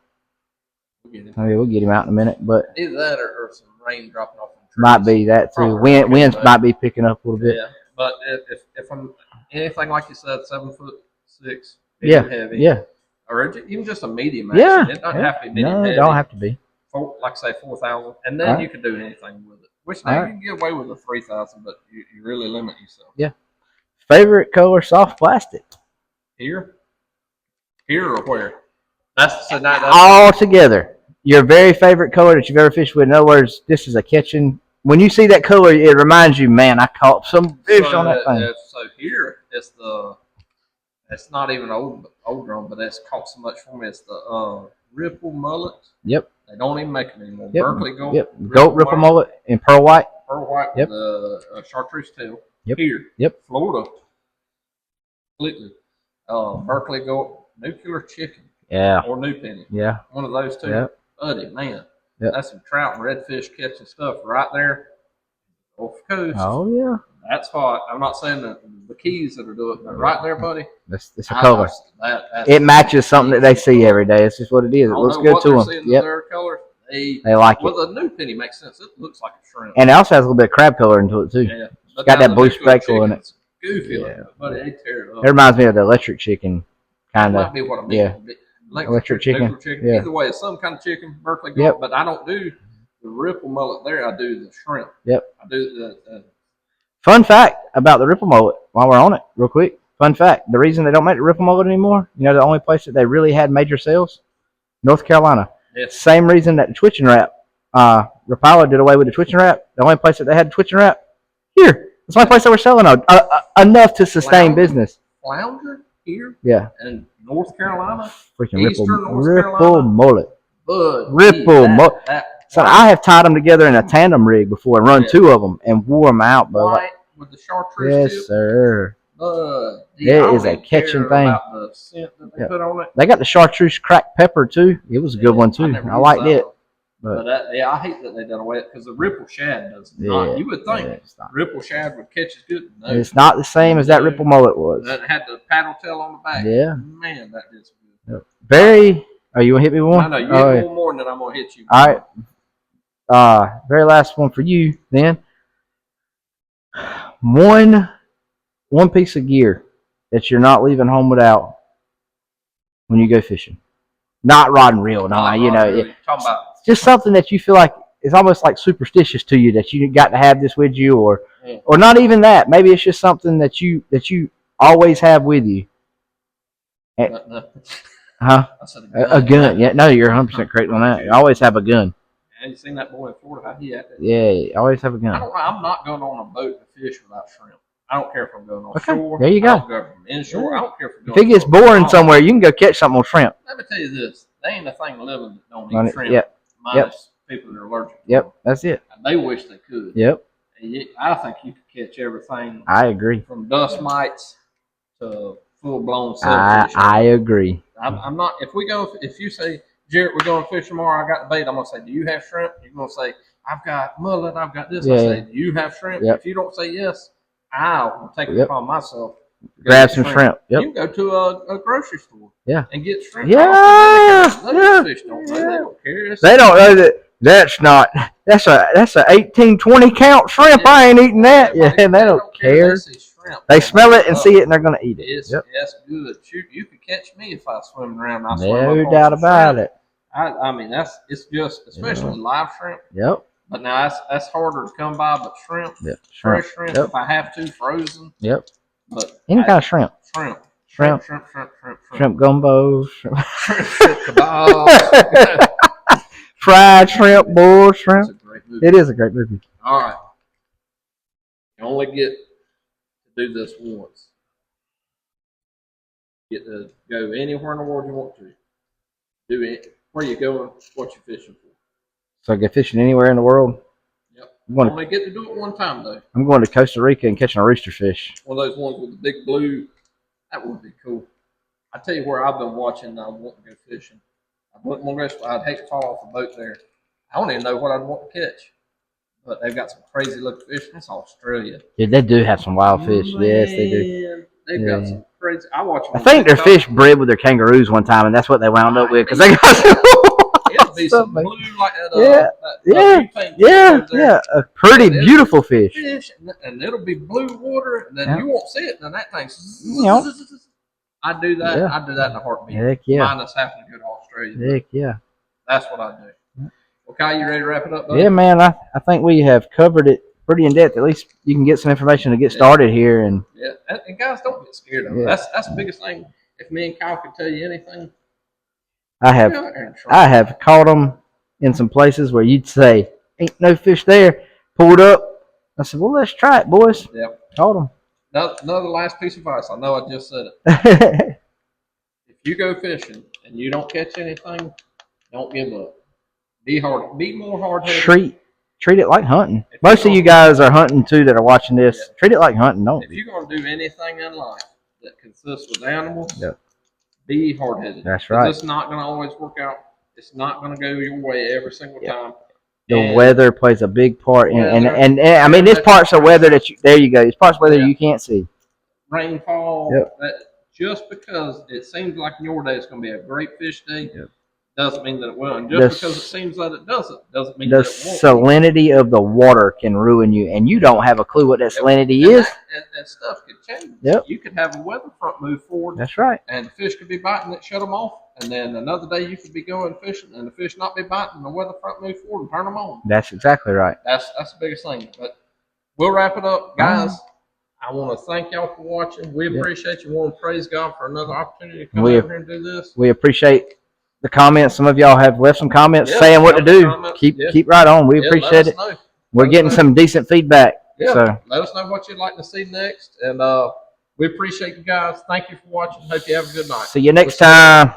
We'll get him out in a minute, but either that or some rain dropping off. Might be that too. Winds might be picking up a little bit. Yeah, but if I'm anything like you said, 7'6", heavy, or even just a medium action. It doesn't have to be medium heavy. It don't have to be. Like say 4,000, and then you can do anything with it. Which now you can get away with a 3,000, but you really limit yourself. Yeah. Favorite color soft plastic? Here or where? All together. Your very favorite color that you've ever fished with. In other words, this is a catching. When you see that color, it reminds you, man, I caught some fish on that thing. So here, it's not even old drum, but it's caught so much for me. It's the Ripple mullet. Yep. They don't even make it anymore. Yep. Berkeley gold. Yep. Goat Ripple mullet and pearl white. Pearl white with the chartreuse tail. Yep. Here. Yep. Florida. Completely. Berkeley gold nuclear chicken. Yeah. Or new penny. Yeah. One of those two. Yep. Buddy, man. Yep. That's some trout and redfish catching stuff right there off the coast. Oh, yeah. That's hot. I'm not saying the keys that are doing it, but right there, buddy. It's a color. That's it matches something that they see every day. It's just what it is. It looks good to them. Yep. Their color, they like it. Well, the new penny makes sense. It looks like a shrimp. And it also has a little bit of crab color into it, too. Yeah. It's got that blue speckle in it. Goofy, buddy. They tear it up. It reminds me of the electric chicken, kind of. That might be what I mean. Yeah. Electric chicken. Yeah. Either way, it's some kind of chicken, Berkeley gold, but I don't do the Ripple mullet there. I do the shrimp. Yep. I do the Fun fact about the Ripple mullet, while we're on it, real quick. Fun fact, the reason they don't make the Ripple mullet anymore, the only place that they really had major sales? North Carolina. Yes. Same reason that the twitching wrap, Rapala did away with the twitching wrap. The only place that they had the twitching wrap, here. It's the only place that we're selling enough to sustain business. Flounder here? Yeah. And North Carolina? Freaking Eastern Ripple mullet. Bud, Ripple mullet. So I have tied them together in a tandem rig before and run 2 of them and wore them out, bro. White with the chartreuse yes, sir. It is a catching thing. About the scent that they put on it. They got the chartreuse cracked pepper too. It was a good one too. I liked it. But I hate that they done away with it because the ripple shad does not. You would think ripple shad would catch as good. No, it's not the same as that ripple mullet was. That had the paddle tail on the back. Yeah. Man, that is good. Very. Oh, you want to hit me with one? No, you hit one more and then I'm going to hit you. All right. Very last one for you then. One piece of gear that you're not leaving home without when you go fishing. Not rod and reel, talking about just something that you feel like is almost like superstitious to you that you got to have this with you, or not even that. Maybe it's just something that you always have with you. Huh? A gun. Yeah, no, you're 100% correct on that. You always have a gun. Yeah, you seen that boy in Florida? How he had that? Yeah, you always have a gun. I'm not going on a boat to fish without shrimp. I don't care if I'm going on shore. There you go. I don't care if I'm inshore. I don't care if I'm going if it gets boring somewhere, you can go catch something on shrimp. Let me tell you this. They ain't a thing living that don't eat shrimp. Minus people that are allergic. That's it. And they wish they could. I think you could catch everything. I agree. From dust mites to full-blown sailfish. I agree. I'm not. If you say, Jarrett, we're going to fish tomorrow, I got the bait, I'm going to say, do you have shrimp? You're going to say, I've got mullet, I've got this. I say, do you have shrimp? If you don't say yes, I'll take it upon myself. Grab some shrimp. You can go to a grocery store. And get shrimp. Fish don't know. They don't care. They don't know that that's a 18, 20 count shrimp. I ain't eating that. They don't care. They smell it and see it and they're gonna eat it. It's good. Shoot, you could catch me if I swim around. No doubt about it. I mean, it's just especially live shrimp. But now that's harder to come by. But shrimp, fresh shrimp, if I have to, frozen. But any kind of shrimp. Shrimp gumbo. Shrimp kebab. Fried shrimp, boiled shrimp. It is a great movie. All right. You only get to do this once. You get to go anywhere in the world you want to. Do it. Where you going? What you fishing for? So I go fishing anywhere in the world? Only get to do it one time, though. I'm going to Costa Rica and catching a rooster fish. One of those ones with the big blue. That would be cool. I tell you where I've been watching. I want to go fishing. I wouldn't want to go. I'd hate to fall off a boat there. I don't even know what I'd want to catch. But they've got some crazy looking fish. That's Australia. Yeah, they do have some wild fish. Man, yes, they do. They've got some crazy. I watch. I think their fish bred with their kangaroos one time, and that's what they wound up with because they got some. It'll be some blue like that. A pretty beautiful fish. And it'll be blue water, and then you won't see it, and then that thing's. I do that. Yeah. I do that in a heartbeat. Heck yeah. Minus having to go to Australia. Heck yeah. That's what I do. Well, Kyle, you ready to wrap it up, buddy? Yeah, man. I think we have covered it pretty in depth. At least you can get some information to get started here. And guys, don't get scared of it. That's the biggest thing. If me and Kyle could tell you anything, I have caught them in some places where you'd say, ain't no fish there. Pulled up. I said, well, let's try it, boys. Caught them. Another last piece of advice. I know I just said it. If you go fishing and you don't catch anything, don't give up. Be more hard-headed. Treat it like hunting. Most of you guys are hunting too that are watching this. Treat it like hunting, don't you? If you're going to do anything in life that consists with animals, be hard-headed. That's right. It's not going to always work out. It's not going to go your way every single time. The weather plays a big part in, and I mean, there's parts of weather that there you go. There's parts of weather you can't see. Rainfall. Just because it seems like in your day it's going to be a great fish day, doesn't mean that it will. And just because it seems that it doesn't mean that it won't. The salinity of the water can ruin you, and you don't have a clue what that salinity is. And stuff could change. Yep. You could have a weather front move forward. That's right. And the fish could be biting it, shut them off. And then another day you could be going fishing, and the fish not be biting, and the weather front move forward and turn them on. That's exactly right. That's the biggest thing. But we'll wrap it up, guys. I want to thank y'all for watching. We appreciate you. We want to praise God for another opportunity to come over here and do this. We appreciate the comments. Some of y'all have left some comments saying what to do. Keep right on. We appreciate it. We're getting some decent feedback. So let us know what you'd like to see next. And we appreciate you guys. Thank you for watching. Hope you have a good night. See you next time.